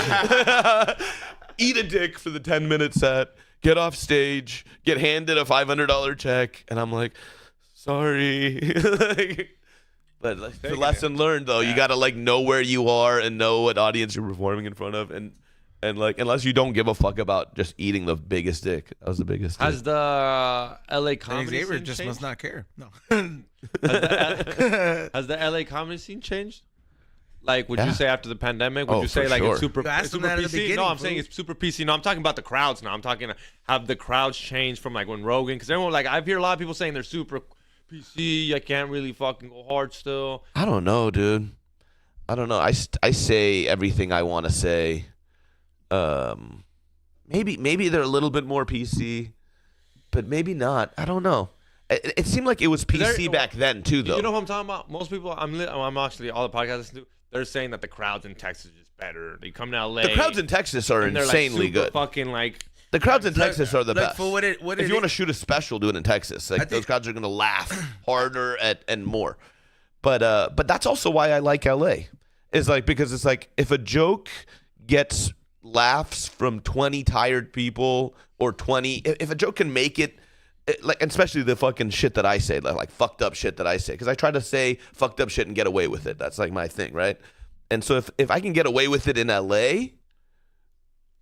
eat a dick for the 10-minute set. Get off stage, get handed a $500 check, and I'm like, sorry. But like, the lesson learned, though, you gotta like know where you are and know what audience you're performing in front of, and like unless you don't give a fuck about just eating the biggest dick. That was the biggest. Has dick. the LA comedy Xavier scene just changed? must not care. No. Has the LA comedy scene changed? Like, would Yeah. you say after the pandemic? Would Oh, you say for like sure. it's super? You asked It's them super that at the PC? beginning, No, I'm fool. saying it's super PC. No, I'm talking about the crowds now. I'm talking have the crowds changed from like when Rogan? Because everyone like I hear a lot of people saying they're super PC. I can't really fucking go hard still. I don't know, dude. I don't know. I say everything I want to say Maybe they're a little bit more PC, but maybe not. I don't know. It seemed like it was PC back then too, though. You know what I'm talking about? Most people, I'm actually all the podcasts I listen to. They're saying that the crowds in Texas is better. They come to LA. The crowds in Texas are and they're insanely like super good. Fucking like. The crowds in Texas are the best. For if you want to shoot a special, do it in Texas. Like those crowds are going to laugh harder and more. But that's also why I like LA. Is like because it's like if a joke gets laughs from 20 tired people or 20, if a joke can make it, like especially the fucking shit that I say, like fucked up shit that I say, because I try to say fucked up shit and get away with it. That's like my thing, right? And so if I can get away with it in LA.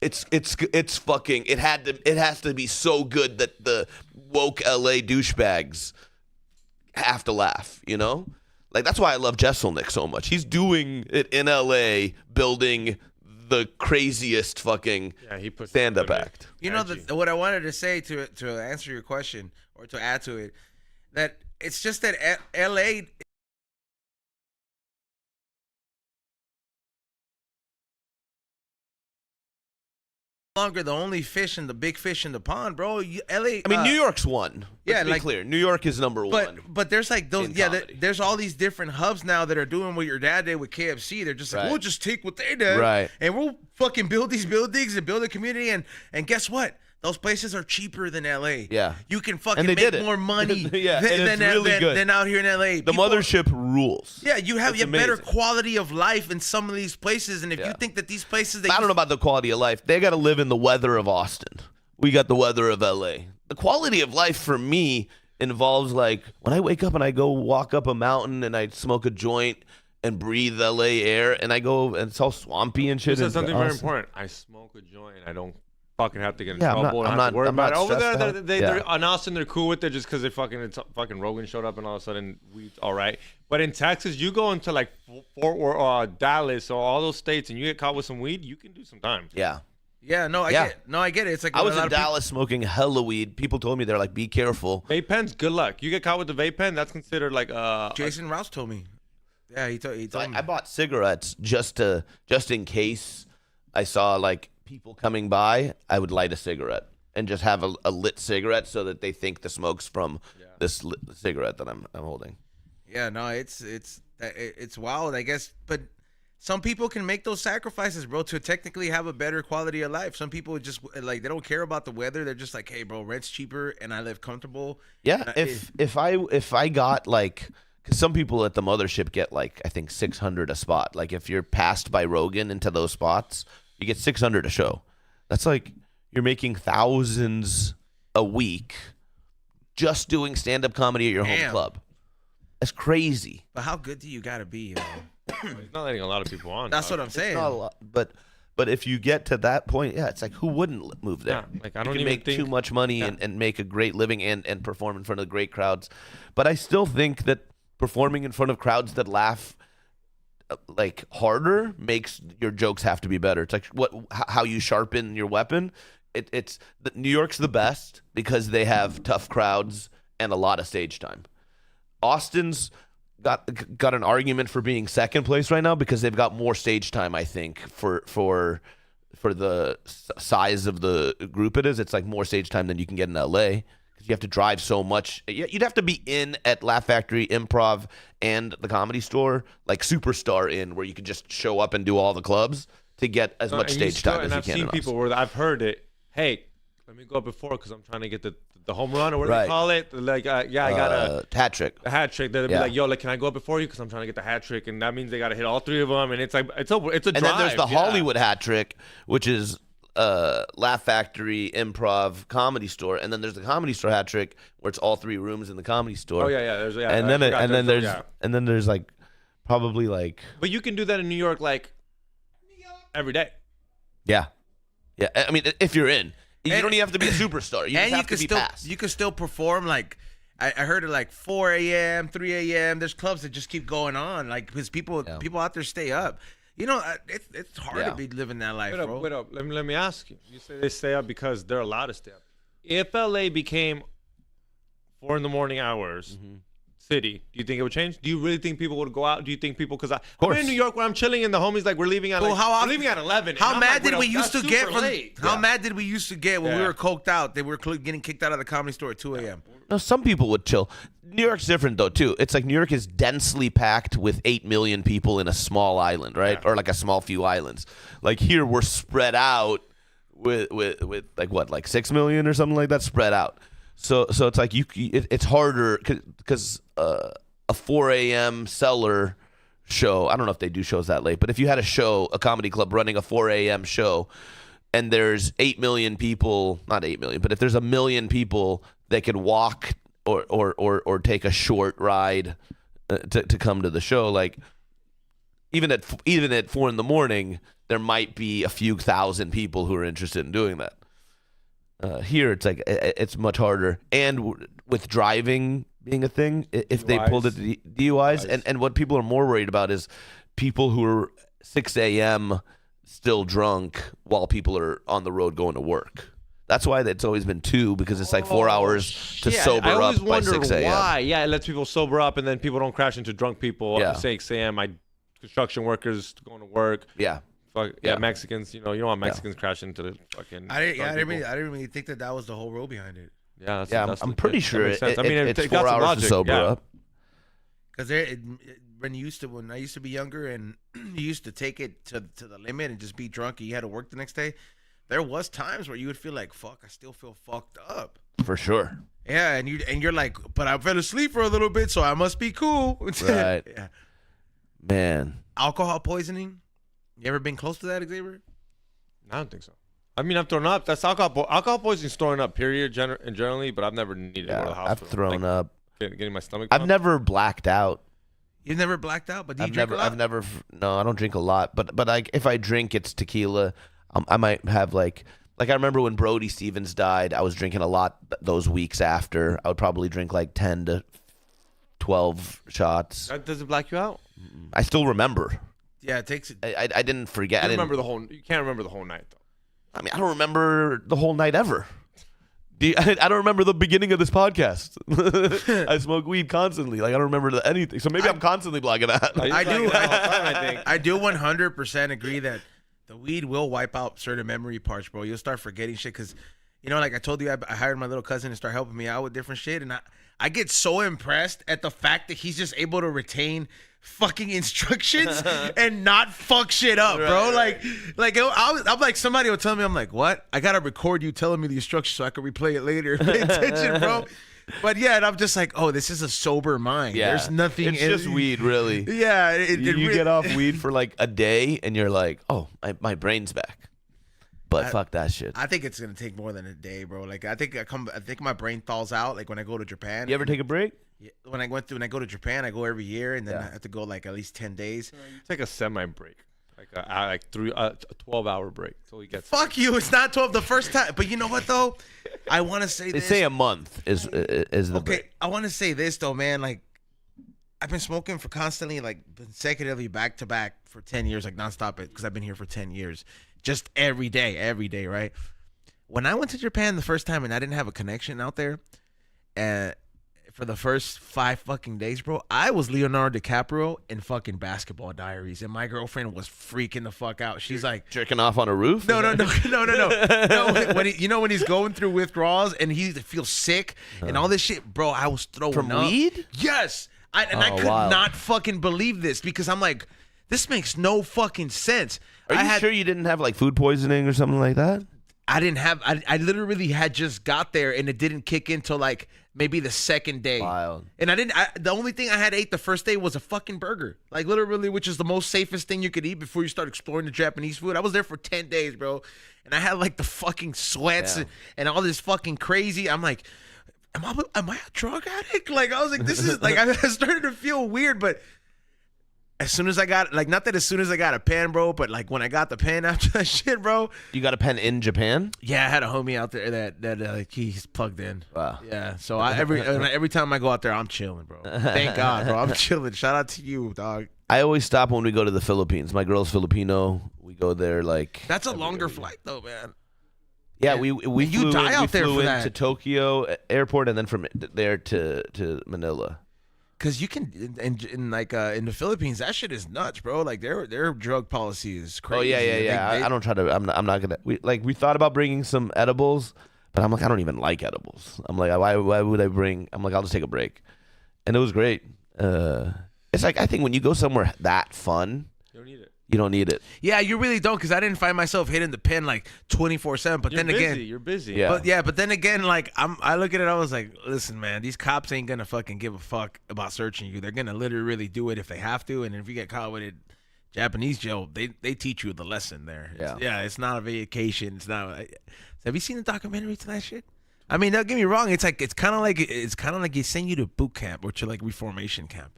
It's fucking. It has to be so good that the woke LA douchebags have to laugh. You know, like that's why I love Jesselnick so much. He's doing it in LA, building the craziest fucking stand-up act. You know what I wanted to say to answer your question or to add to it, that it's just that LA. Longer the only fish and the big fish in the pond, bro. LA. I mean, New York's one. Let's be clear. New York is number one. But there's like those. Yeah, there's all these different hubs now that are doing what your dad did with KFC. They're just like, we'll just take what they did, right? And we'll fucking build these buildings and build a community. And guess what? Those places are cheaper than LA. Yeah. You can fucking make more money than out here in LA. The mothership rules. Yeah, you have better quality of life in some of these places. And if you think that these places... I don't know about the quality of life. They got to live in the weather of Austin. We got the weather of LA. The quality of life for me involves like when I wake up and I go walk up a mountain and I smoke a joint and breathe LA air and I go and it's all swampy and shit. You said something very important. I smoke a joint. I don't fucking have to get in trouble. I'm not over there. They're on Austin. They're cool with it just because it's fucking Rogan showed up and all of a sudden weed's all right. But in Texas, you go into like Fort Worth, Dallas, or all those states, and you get caught with some weed, you can do some time. Yeah. Yeah, no, I get it. No, I get it. It's like I was in Dallas smoking hella weed. People told me they're like, be careful. Vape pens, good luck. You get caught with the vape pen, that's considered like Jason Rouse told me. Yeah, he told me. I bought cigarettes just in case I saw like people coming by. I would light a cigarette and just have a lit cigarette so that they think the smoke's from this cigarette that I'm holding. Yeah, no, it's wild, I guess, but. Some people can make those sacrifices, bro, to technically have a better quality of life. Some people just like they don't care about the weather. They're just like, hey, bro, rent's cheaper and I live comfortable. Yeah, if I got like, because some people at the mothership get like I think 600 a spot. Like if you're passed by Rogan into those spots, you get 600 a show. That's like you're making thousands a week just doing stand-up comedy at your home club. That's crazy. But how good do you gotta be, you know? He's not letting a lot of people on. That's what I'm saying. It's not a lot, but if you get to that point, it's like who wouldn't move there? Yeah, like I don't you can even make think, too much money and make a great living and perform in front of great crowds. But I still think that performing in front of crowds that laugh like harder makes your jokes have to be better. It's like how you sharpen your weapon. It's New York's the best because they have tough crowds and a lot of stage time. Austin's got an argument for being second place right now because they've got more stage time, I think, for the size of the group it is. It's like more stage time than you can get in LA because you have to drive so much. You'd have to be in at Laugh Factory, Improv, and the Comedy Store, like Superstar in, where you could just show up and do all the clubs to get as much stage time as you can. And I've seen people where I've heard it, hey, let me go up before because I'm trying to get the home run or what do they call it? Like, I got a hat trick. A hat trick. They'll be like, yo, like, can I go up before you? Because I'm trying to get the hat trick. And that means they got to hit all three of them. And it's like, it's a drive. And then there's the Hollywood hat trick, which is Laugh Factory, Improv, Comedy Store. And then there's the Comedy Store hat trick where it's all three rooms in the Comedy Store. Oh, yeah. And then there's like probably like. But you can do that in New York, like, every day. Yeah. Yeah. I mean, if you're in. You don't even have to be a superstar. You just have to be passed. You can still perform like I heard it like 4 a.m., 3 a.m. There's clubs that just keep going on, like because people out there stay up. You know, it's hard to be living that life, bro. Wait up. Let me ask you. You say they stay up because they're allowed to stay up. If LA became 4 in the morning hours, city, do you think it would change? Do you really think people would go out? Do you think people? Because I'm in New York where I'm chilling, and the homies like we're leaving at we're leaving at 11. How and I'm mad like, did wait, we used to that's get super from? late. How mad did we used to get when we Yeah. were coked out? They were getting kicked out of the Comedy Store at 2 a.m. No, some people would chill. New York's different though too. It's like New York is densely packed with 8 million people in a small island, right? Or like a small few islands. Like here we're spread out with like what, like 6 million or something like that, spread out. So it's like it's harder because a 4 a.m. cellar show. I don't know if they do shows that late, but if you had a comedy club running a 4 a.m. show, and there's 8 million people, not 8 million, but if there's 1 million people that could walk or take a short ride to come to the show, like even at 4 in the morning, there might be a few thousand people who are interested in doing that. Here, it's like it's much harder, and with driving being a thing, if they pulled it to DUIs, and what people are more worried about is people who are 6 a.m. still drunk while people are on the road going to work. That's why it's always been 2, because it's like 4 hours to sober I up always by wondered 6 a.m. why. Yeah, it lets people sober up, and then people don't crash into drunk people at 6 a.m. Construction workers going to work. Yeah. Fuck, yeah, Mexicans. You don't want Mexicans crashing into the fucking. I didn't really think that was the whole rule behind it. Yeah, I'm pretty sure makes sense. I mean, it's it 4 got some hours logic, to sober up. Because when I used to be younger and you used to take it to the limit and just be drunk and you had to work the next day, there was times where you would feel like, fuck, I still feel fucked up. For sure. Yeah, and you're like, but I fell asleep for a little bit, so I must be cool. Right. Yeah. Man. Alcohol poisoning. You ever been close to that, Xavier? I don't think so. I mean, I've thrown up. That's alcohol poisoning's throwing up, period, generally, but I've never needed to go to the hospital. I've thrown up. Getting my stomach I've pumped. never blacked out. You've never blacked out, but do you drink a lot? No, I don't drink a lot. But like if I drink, it's tequila. I might have like I remember when Brody Stevens died, I was drinking a lot those weeks after. I would probably drink like 10 to 12 shots. That doesn't black you out? I still remember. Yeah, it takes it. I didn't forget. You can't remember the whole night, though. I mean, I don't remember the whole night ever. I don't remember the beginning of this podcast. I smoke weed constantly. Like I don't remember anything. So maybe I'm constantly blacking out. I do. I think. I do 100% agree that the weed will wipe out certain memory parts, bro. You'll start forgetting shit because, like I told you, I hired my little cousin to start helping me out with different shit, and I get so impressed at the fact that he's just able to retain fucking instructions and not fuck shit up, bro. Right. I'm like, somebody will tell me, I'm like, what? I gotta record you telling me the instructions so I can replay it later. Pay attention, bro. But yeah, and I'm just like, oh, this is a sober mind. Yeah. There's nothing. It's just weed, really. Yeah, You get off weed for like a day, and you're like, oh, my brain's back. But fuck that shit. I think it's gonna take more than a day, bro. Like I think my brain thaws out. Like when I go to Japan. You ever take a break? When I go to Japan, I go every year, and then I have to go like at least 10 days. It's like a semi-break, like a 12-hour break. So he gets. Fuck you! It's not 12 the first time. But you know what though? I want to say They this. say a month is the Okay, break. I want to say this though, man. Like I've been smoking for constantly, like consecutively, back to back for 10 years, like nonstop, because I've been here for 10 years, just every day, right? When I went to Japan the first time and I didn't have a connection out there, for the first 5 fucking days, bro, I was Leonardo DiCaprio in fucking Basketball Diaries, and my girlfriend was freaking the fuck out. She's like, Jerking off on a roof? no. When he's going through withdrawals and he feels sick and all this shit, bro, I was throwing From up. weed? Yes. I could not fucking believe this because I'm like, this makes no fucking sense. Are you sure you didn't have like food poisoning or something like that? I didn't have. I literally had just got there and it didn't kick in till like maybe the second day. Wild. And I didn't. The only thing I had ate the first day was a fucking burger, like literally, which is the most safest thing you could eat before you start exploring the Japanese food. I was there for 10 days, bro, and I had like the fucking sweats and all this fucking crazy. I'm like, am I a drug addict? Like I was like, this is like I started to feel weird, but. As soon as I got, like, not that as soon as I got a pen, bro, but like when I got the pen after that shit, bro. You got a pen in Japan? Yeah, I had a homie out there that he's plugged in. Wow. Yeah, so every time I go out there, I'm chilling, bro. Thank God, bro. I'm chilling. Shout out to you, dog. I always stop when we go to the Philippines. My girl's Filipino. We go there like. That's a longer flight, though, man. Yeah, we you die out there for flew that. into Tokyo airport and then from there to Manila. Cause you can in like in the Philippines, that shit is nuts, bro. Like their drug policy is crazy. Oh yeah. I don't try to. I'm not gonna. We thought about bringing some edibles, but I'm like, I don't even like edibles. I'm like, why would I bring? I'm like, I'll just take a break, and it was great. It's like I think when you go somewhere that fun, You don't need it. you don't need it. Yeah, you really don't, because I didn't find myself hitting the pen like 24/7. But then again, You're busy. Yeah. but then again, like I look at it, I was like, listen, man, these cops ain't gonna fucking give a fuck about searching you. They're gonna literally really do it if they have to, and if you get caught with it, Japanese jail, they teach you the lesson there. It's not a vacation. It's not. Have you seen the documentary to that shit? I mean, don't get me wrong. It's kind of like you send you to boot camp or to like reformation camp.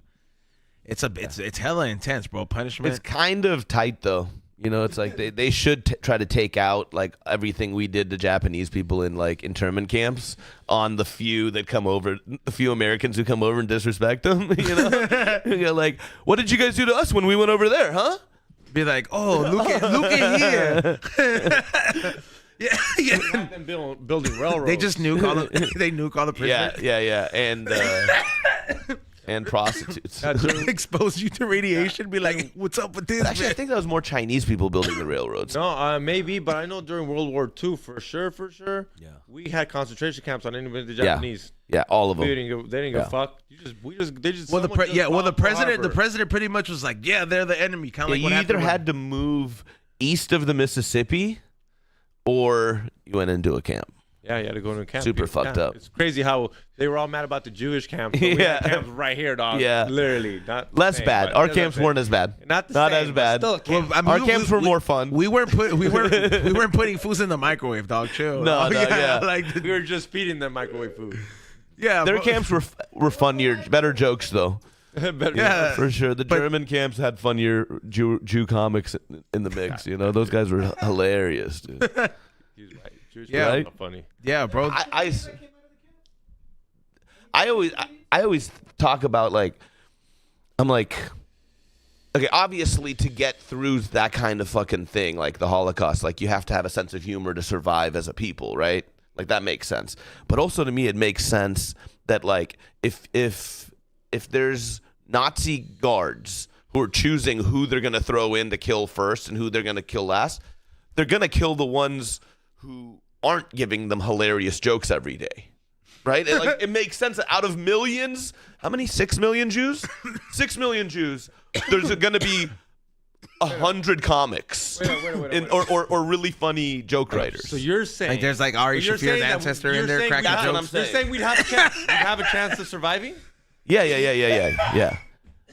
It's hella intense, bro. Punishment. It's kind of tight though. You know, it's like they should try to take out like everything we did to Japanese people in like internment camps on the few that come over, the few Americans who come over and disrespect them. You know, you're like, what did you guys do to us when we went over there, huh? Be like, oh, look at here. Yeah. Have them building railroads. They just nuke all the prisoners. Yeah, and prostitutes. Expose you to radiation. Be like, what's up with this? But actually, I man? think that was more Chinese people building the railroads. No, maybe, but I know during World War II, for sure, Yeah. we had concentration camps on any of the Japanese. Yeah, all of them. They didn't give a fuck. They just. Well, someone just the bombed president Harvard. pretty much was like, yeah, they're the enemy. Kind of like You what either happened had to move east of the Mississippi, or you went into a camp. Yeah, you had to go to a camp. Super fucked up. It's crazy how they were all mad about the Jewish camps. But we had camps right here, dog. Yeah. Literally. Not the Less same, bad. but Our yeah, camps that's weren't it. as bad. Not Not same, as but bad. still a camp. Well, I mean, Our camps were more fun. We weren't putting foods in the microwave, dog. Chill. No, dog, yeah. like we were just feeding them microwave food. yeah. Their bro. camps were funnier, better jokes though. Better- Yeah. For sure. The German camps had funnier Jew comics in the mix. You know, those guys were hilarious, dude. He's right. Jewish Yeah. people are Right? funny. Yeah, bro. I always talk about like, I'm like, okay, obviously to get through that kind of fucking thing, like the Holocaust, like you have to have a sense of humor to survive as a people, right? Like that makes sense. But also to me, it makes sense that like if there's Nazi guards who are choosing who they're gonna throw in to kill first and who they're gonna kill last, they're gonna kill the ones who aren't giving them hilarious jokes every day. Right? It makes sense that out of millions, how many? 6 million Jews? 6 million Jews. There's going to be 100 comics Wait. or really funny joke writers. So you're saying like there's like Ari you're Shafir's saying that ancestor you're in there saying cracking that's what I'm jokes. saying. You're saying we'd have a chance. We'd have a chance of surviving? Yeah.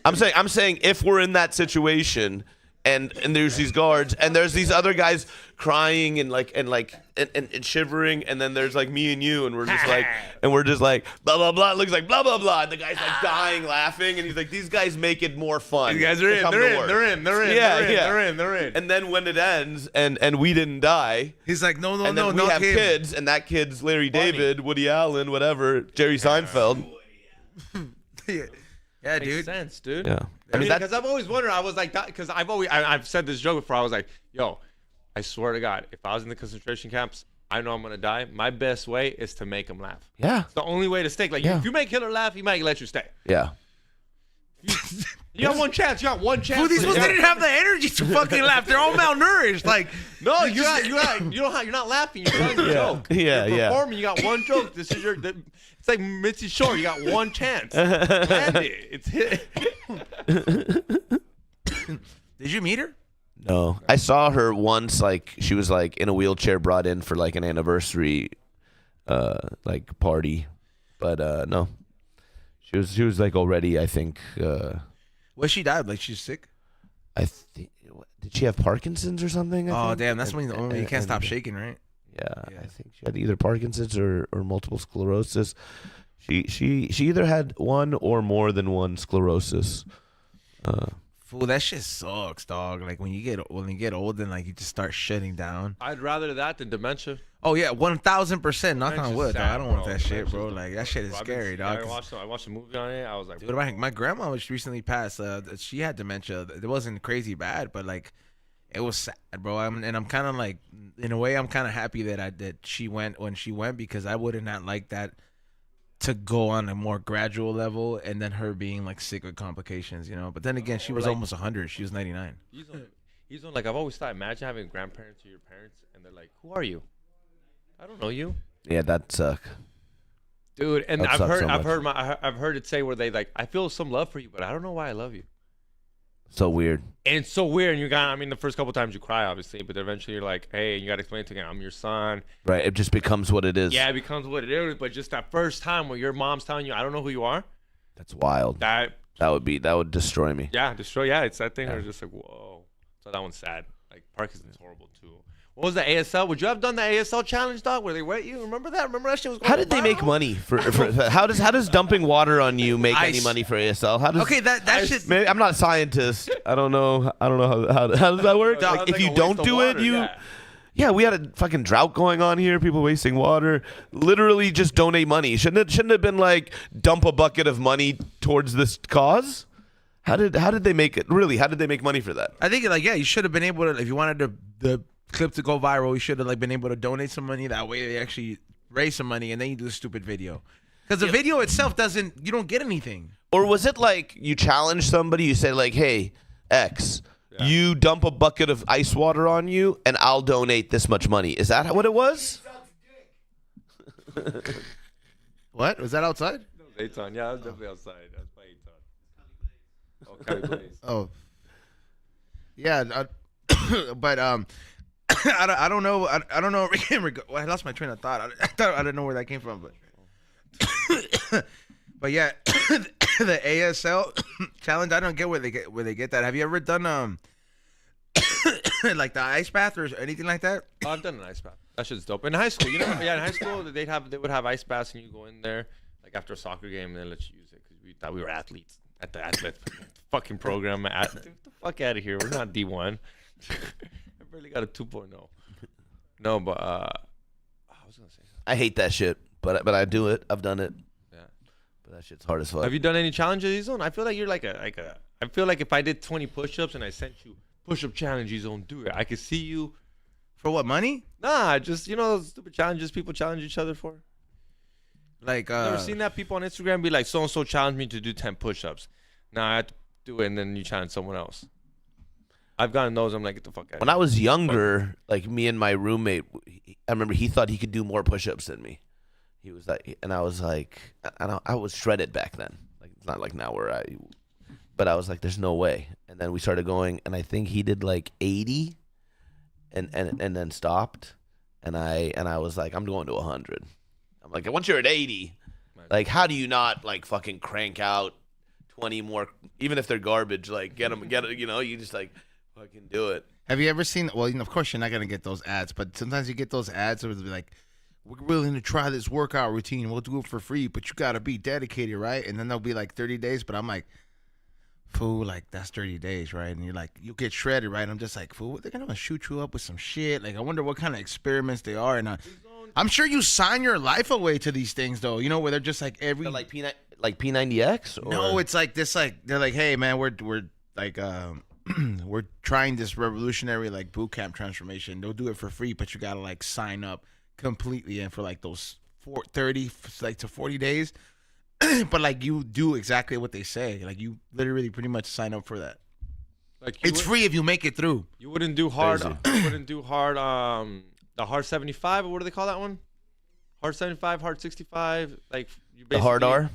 I'm saying if we're in that situation and there's these guards and there's these other guys crying and shivering, and then there's like me and you, and we're just like blah blah blah. It looks like blah blah blah, and the guy's like dying laughing, and he's like, these guys make it more fun. These guys are to in. come to work. They're in. They're in. And then when it ends and we didn't die, He's like, no, and then we have kids, and that kid's Larry David, Woody Allen, whatever, Jerry Seinfeld. Yeah, Makes dude. sense, dude. Yeah. I mean, because I've always wondered. I was like, because I've said this joke before. I was like, yo, I swear to God, if I was in the concentration camps, I know I'm gonna die. My best way is to make them laugh. Yeah. It's the only way to stay. Like, if you make Hitler laugh, he might let you stay. Yeah. You got one chance. You got one chance. Well, these ones didn't have the energy to fucking laugh. They're all malnourished. Like, No, you're not laughing. You're telling a joke. Yeah, You're yeah. performing. You got one joke. This is it's like Mitzi Shore. You got one chance. Land it. It's hit. did you meet her? No, I saw her once. Like she was like in a wheelchair, brought in for like an anniversary, like party, but no, she was like already. I think. Well, she died. Like she's sick. I think did she have Parkinson's or something? I Oh think? damn, that's when you can't stop And- shaking, right? Yeah, I think she had either Parkinson's or multiple sclerosis. She either had one or more than one sclerosis. Fool, that shit sucks, dog. Like when you get old and like you just start shutting down. I'd rather that than dementia. Oh yeah, 1,000%. Knock on Dementia's wood, dog. sad, I don't want bro. that shit, Dementia's bro. Like that shit is scary, dog. I watched a movie on it. I was like, Dude, my grandma was recently passed. She had dementia. It wasn't crazy bad, but like it was sad, bro. I'm kind of like, in a way, I'm kind of happy that she went when she went, because I would have not liked that to go on a more gradual level, and then her being like sick with complications, But then again, she was almost 100. She was 99. He's on like I've always thought. Imagine having grandparents or your parents, and they're like, "Who are you? I don't know you." Yeah, that suck. Dude, and That I've sucks heard, so I've heard it say where they like, I feel some love for you, but I don't know why I love you. So weird. And it's so weird. And I mean, the first couple times you cry, obviously, but eventually you're like, hey, you got to explain to me, I'm your son. Right. It just becomes what it is. Yeah, it becomes what it is. But just that first time where your mom's telling you, I don't know who you are. That's wild. That would destroy me. Yeah, destroy. Yeah, it's that thing where it's just like, whoa. So that one's sad. Like Parkinson's horrible too. What was the ASL? Would you have done the ASL challenge, dog? Where they wet you? Remember that? Remember that shit was going How did they make money for how does dumping water on you make any money for ASL? How does that shit. Maybe, I'm not a scientist. I don't know how does that work? Dog, Like, it's if like you a don't waste of do water, it, yeah. Yeah, we had a fucking drought going on here. People wasting water. Literally, just donate money. Shouldn't it have been like dump a bucket of money towards this cause? How did they make it? Really, how did they make money for that? I think you should have been able to, if you wanted the clip to go viral, you should have been able to donate some money. That way they actually raise some money, and then you do a stupid video. Because the video itself you don't get anything. Or was it like you challenge somebody, you say like, hey, X, you dump a bucket of ice water on you, and I'll donate this much money. Is that what it was? What? Was that outside? That was Eitan. Yeah, that was definitely outside. That's by Eitan. Oh, Cali Blaze. Oh. Yeah, but I don't know. I don't know. I lost my train of thought. I didn't know where that came from, but yeah, the ASL challenge. I don't get where they get that. Have you ever done like the ice bath or anything like that? Oh, I've done an ice bath. That shit's dope. In high school, in high school they would have ice baths, and you go in there like after a soccer game, and they let you use it because we thought we were athletes at the athlete fucking program. Get the fuck out of here. We're not D1. I barely got a 2.0. No, but I was gonna say something. I hate that shit, but I do it. I've done it. Yeah. But that shit's hard as fuck. Have you done any challenges, Ezone? I feel like you're like a. I feel like if I did 20 push-ups and I sent you push-up challenge, Ezone, do it. I could see you. For what, money? Nah, just those stupid challenges people challenge each other for. Like You ever seen that people on Instagram be like, so and so challenged me to do 10 push-ups. Nah, I have to do it, and then you challenge someone else. I've gotten those. I'm like, get the fuck out. When I was younger, like me and my roommate, I remember he thought he could do more push-ups than me. He was like, and I was like, I was shredded back then. Like it's not like now but I was like, there's no way. And then we started going, and I think he did like 80, and then stopped. And I was like, I'm going to 100. I'm like, once you're at 80, like how do you not like fucking crank out 20 more, even if they're garbage? Like get them, you just like fucking do it. Have you ever seen? Well, of course you're not gonna get those ads, but sometimes you get those ads where they'll be like, "We're willing to try this workout routine. We'll do it for free, but you gotta be dedicated, right?" And then they'll be like 30 days, but I'm like, "Fool, like that's 30 days, right?" And you're like, "You get shredded, right?" I'm just like, "Fool, they're gonna shoot you up with some shit." Like I wonder what kind of experiments they are, and I'm sure you sign your life away to these things, though. Where they're just like every Like P90X. Or? No, it's like this. Like they're like, "Hey, man, we're like we're trying this revolutionary like boot camp transformation. They'll do it for free, but you gotta like sign up completely and for like those 30 like to 40 days." But like you do exactly what they say. Like you literally pretty much sign up for that. Like It's free if you make it through. You wouldn't do hard. Crazy. You wouldn't do hard. The hard 75. Or what do they call that one? Hard 75, hard 65. Like you basically The hard R.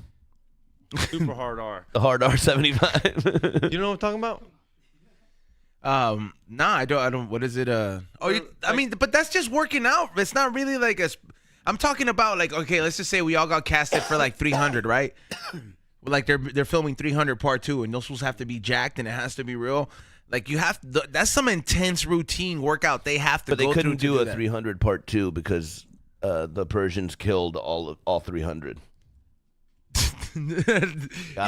Super hard R. The hard R75. You know what I'm talking about? Nah, I don't. What is it? I mean, but that's just working out. It's not really like I'm talking about like, okay, let's just say we all got casted for like 300, right? Like they're filming 300 part 2, and those supposed to have to be jacked, and it has to be real. Like you have that's some intense routine workout they have to. But they go couldn't through do that. 300 part 2 because the Persians killed all 300. Yeah,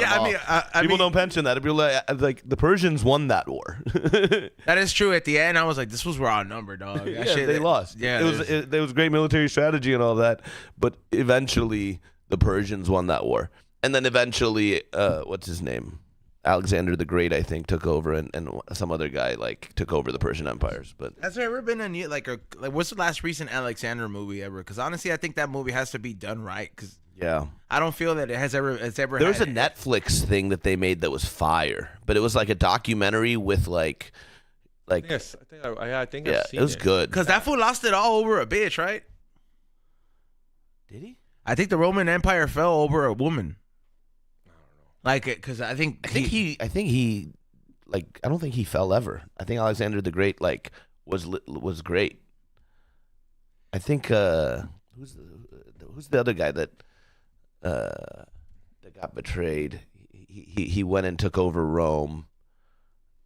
I People mean, don't mention that. People like the Persians won that war. that is true. At the end, I was like, this was raw number, dog. That Yeah, shit, they lost. Yeah, it was great military strategy and all that, but eventually the Persians won that war, and then eventually, what's his name, Alexander the Great, I think, took over, and some other guy like took over the Persian empires. But Has there ever been like what's the last recent Alexander movie ever? Because honestly, I think that movie has to be done right. Because Yeah. I don't feel that it's ever. There was a Netflix thing that they made that was fire, but it was like a documentary with like. Yes, I think yeah, I've seen it was good. because that fool lost it all over a bitch, right? Did he? I think the Roman Empire fell over a woman. I don't know. Like, because I think he like I don't think he fell ever. I think Alexander the Great like was great. I think who's the other guy that got betrayed? He went and took over Rome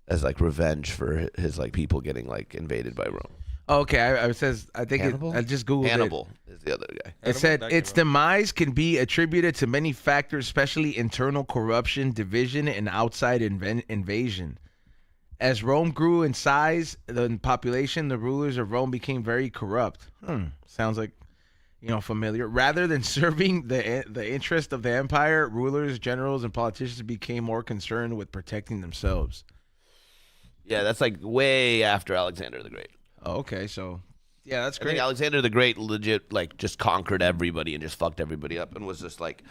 as like revenge for his like people getting like invaded by Rome. Oh, okay, I says I think Hannibal? I just googled Hannibal is the other guy. It said its demise can be attributed to many factors, especially internal corruption, division, and outside invasion. As Rome grew in size and population, the rulers of Rome became very corrupt. Sounds like, familiar. Rather than serving the interest of the empire, rulers, generals, and politicians became more concerned with protecting themselves. Yeah, that's like way after Alexander the Great. Oh, okay, so yeah, that's I great. think Alexander the Great legit like just conquered everybody and just fucked everybody up and was just like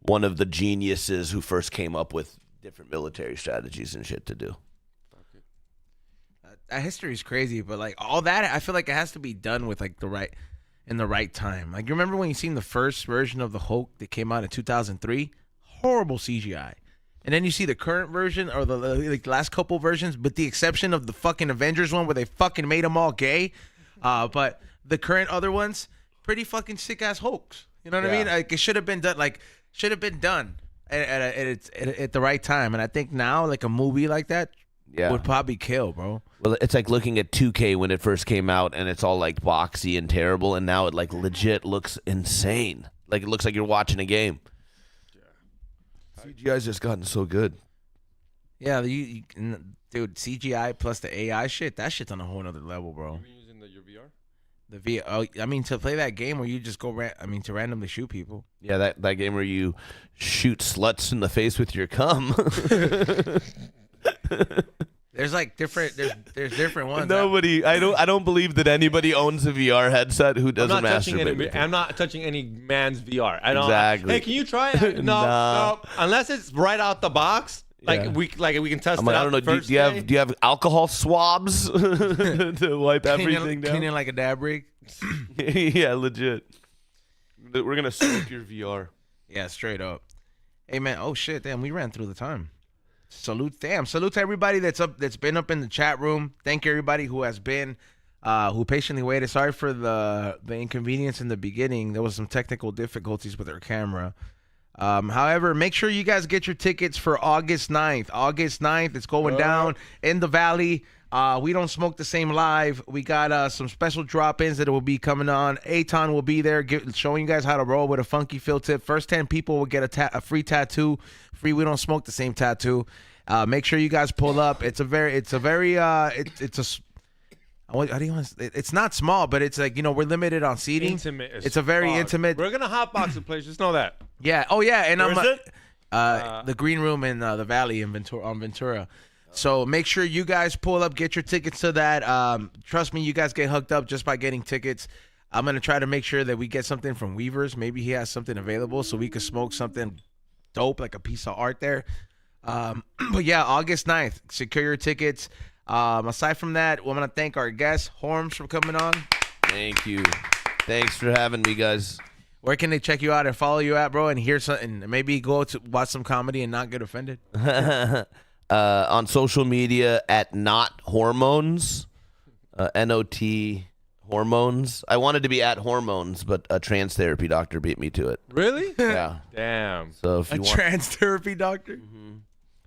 one of the geniuses who first came up with different military strategies and shit to do. That history is crazy, but like all that, I feel like it has to be done with like the right time. Like, you remember when you seen the first version of the Hulk that came out in 2003? Horrible CGI. And then you see the current version or the like last couple versions, with the exception of the fucking Avengers one where they fucking made them all gay. But the current other ones, pretty fucking sick ass Hulks. You know what I mean? Like, it should have been done. Like, should have been done at the right time. And I think now, like a movie like that, would probably kill, bro. Well, it's like looking at 2K when it first came out, and it's all like boxy and terrible, and now it like legit looks insane. Like, it looks like you're watching a game. CGI's just gotten so good. Yeah, dude, CGI plus the AI shit, that shit's on a whole nother level, bro. Are you using your VR? The VR, I mean, to play that game where you just go, to randomly shoot people. Yeah, that game where you shoot sluts in the face with your cum. There's like different, there's different ones. I don't believe that anybody owns a VR headset who doesn't masturbate. I'm not touching any man's VR. I don't. Exactly. Hey, can you try it? No. Unless it's right out the box. Like we can test it out. I don't know. Do you have alcohol swabs to wipe everything down? Cleaning like a dab rig. Yeah, legit. We're gonna soak your VR. Yeah, straight up. Hey man, oh shit, damn, we ran through the time. Salute to everybody that's been up in the chat room. Thank you everybody who has been who patiently waited. Sorry for the inconvenience in the beginning. There was some technical difficulties with our camera. However, make sure you guys get your tickets for August 9th. August 9th, it's going down in the Valley. We Don't Smoke the Same live. We got some special drop-ins that will be coming on. Eitan will be there showing you guys how to roll with a funky fill tip. First 10 people will get a free tattoo. Free We Don't Smoke the Same tattoo. Make sure you guys pull up. It's not small, but it's like, we're limited on seating. Intimate. It's a very intimate. We're gonna hotbox the place. Just know that. Yeah. Oh yeah. And Where is it? The Green Room in the Valley in Ventura. So make sure you guys pull up, get your tickets to that. Trust me, you guys get hooked up just by getting tickets. I'm gonna try to make sure that we get something from Weavers. Maybe he has something available so we could smoke something dope, like a piece of art there. But yeah, August 9th, secure your tickets. Aside from that, we want to thank our guest, Hormoz, for coming on. Thank you. Thanks for having me, guys. Where can they check you out and follow you at, bro, and hear something? Maybe go to watch some comedy and not get offended? On social media at Not Hormones, NOT Hormones. I wanted to be at Hormones, but a trans therapy doctor beat me to it. Really? Yeah. Damn. So if you want trans therapy doctor?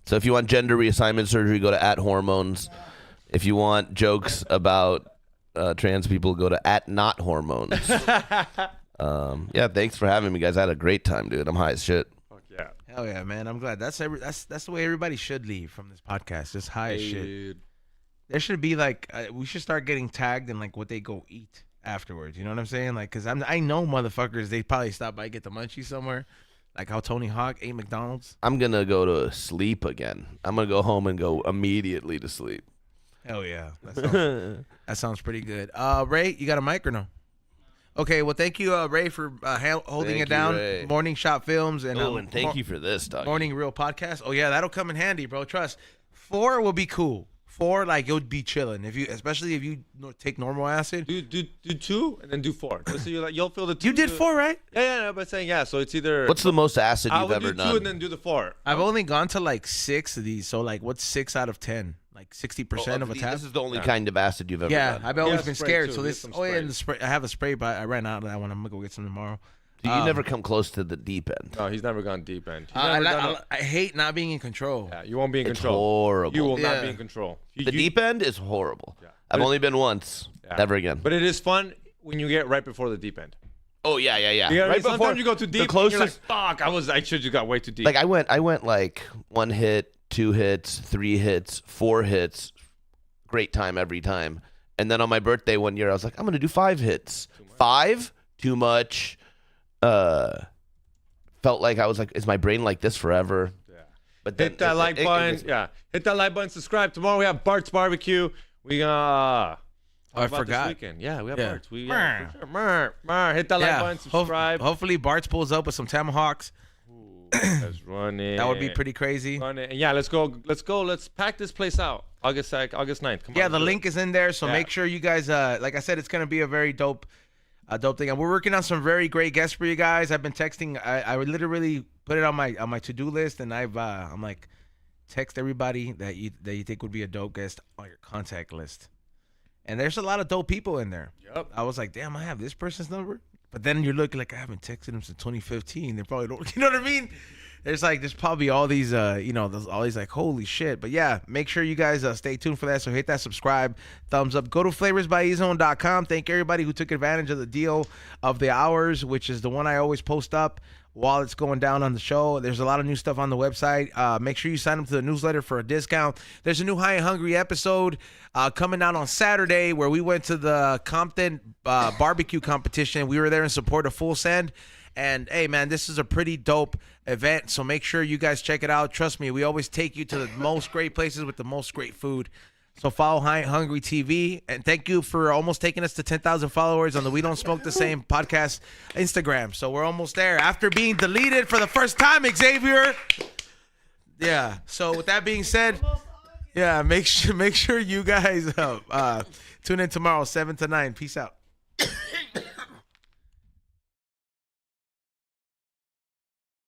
So if you want gender reassignment surgery, go to at Hormones. If you want jokes about trans people, go to at Not Hormones. Yeah, thanks for having me, guys. I had a great time, dude. I'm high as shit. Fuck yeah. Hell yeah, man. I'm glad. That's the way everybody should leave from this podcast. Just high as shit. Dude. There should be like we should start getting tagged in like what they go eat afterwards. You know what I'm saying? Like, cause I know motherfuckers. They probably stop by, get the munchies somewhere. Like how Tony Hawk ate McDonald's. I'm gonna go to sleep again. I'm gonna go home and go immediately to sleep. Hell yeah, that sounds pretty good. Ray, you got a mic or no? Okay, well, thank you, Ray, for holding Thank it down. you, Ray. Morning Shot Films and And thank you for this, dog. Morning Real Podcast. Oh yeah, that'll come in handy, bro. Trust. 4 will be cool. 4, like you'll be chilling especially if you take normal acid. Do 2 and then do 4. Just so you'll feel the 2. You did 4, right? Yeah, but saying so it's either. What's the most acid I you've would ever do 2 done? and then do the 4. I've only gone to like 6 of these. So like, what's 6 out of 10? Like 60% of a tab. This is the only kind of acid you've ever done. I've always Yeah, been spray scared. too. So Get this. some Oh yeah, spray. and the spray. I have a spray, but I ran out of that one. I'm gonna go get some tomorrow. So you never come close to the deep end. No, he's never gone deep end. He's I, never done I hate not being in control. Yeah, you won't be in It's control. horrible. You will Yeah. not be in control. The deep end is horrible. Yeah. I've But- only been once. Yeah. Never again. But it is fun when you get right before the deep end. Oh yeah. Right sometimes you go too deep. The closest. And you're like, fuck, I should have got way too deep. Like I went like 1 hit, 2 hits, 3 hits, 4 hits. Great time every time. And then on my birthday one year, I was like, I'm gonna do 5 hits. 5? Too much. Felt like I was like, is my brain like this forever? Yeah. But then Hit that like button. Yeah. Hit that like button. Subscribe. Tomorrow we have Bart's Barbecue. We I about forgot. This weekend. Yeah, we have Yeah. Bart's. For sure. Hit that like button. Subscribe. Hopefully, Bart's pulls up with some tomahawks. Let's run it. That would be pretty crazy. Run it. And yeah, let's go. Let's pack this place out. August 9th. Come Yeah, on, the let's do link it. is in there, so Yeah. make sure you guys. Like I said, it's gonna be a very dope thing. And we're working on some very great guests for you guys. I've been texting. I would literally put it on my to-do list, and I'm like, text everybody that you think would be a dope guest on your contact list. And there's a lot of dope people in there. Yep. I was like, damn, I have this person's number. But then you're looking like I haven't texted him since 2015. They probably don't. You know what I mean? There's probably all these there's all these like holy shit. But yeah, make sure you guys stay tuned for that. So hit that subscribe, thumbs up. Go to flavorsbyezone.com. Thank everybody who took advantage of the deal of the hours, which is the one I always post up while it's going down on the show. There's a lot of new stuff on the website. Make sure you sign up to the newsletter for a discount. There's a new High and Hungry episode coming out on Saturday where we went to the Compton barbecue competition. We were there in support of Full Send. And hey, man, this is a pretty dope event. So make sure you guys check it out. Trust me, we always take you to the most great places with the most great food. So follow High and Hungry TV. And thank you for almost taking us to 10,000 followers on the We Don't Smoke the Same podcast Instagram. So we're almost there after being deleted for the first time, Xavier. Yeah. So with that being said, yeah, make sure you guys tune in tomorrow, 7 to 9. Peace out.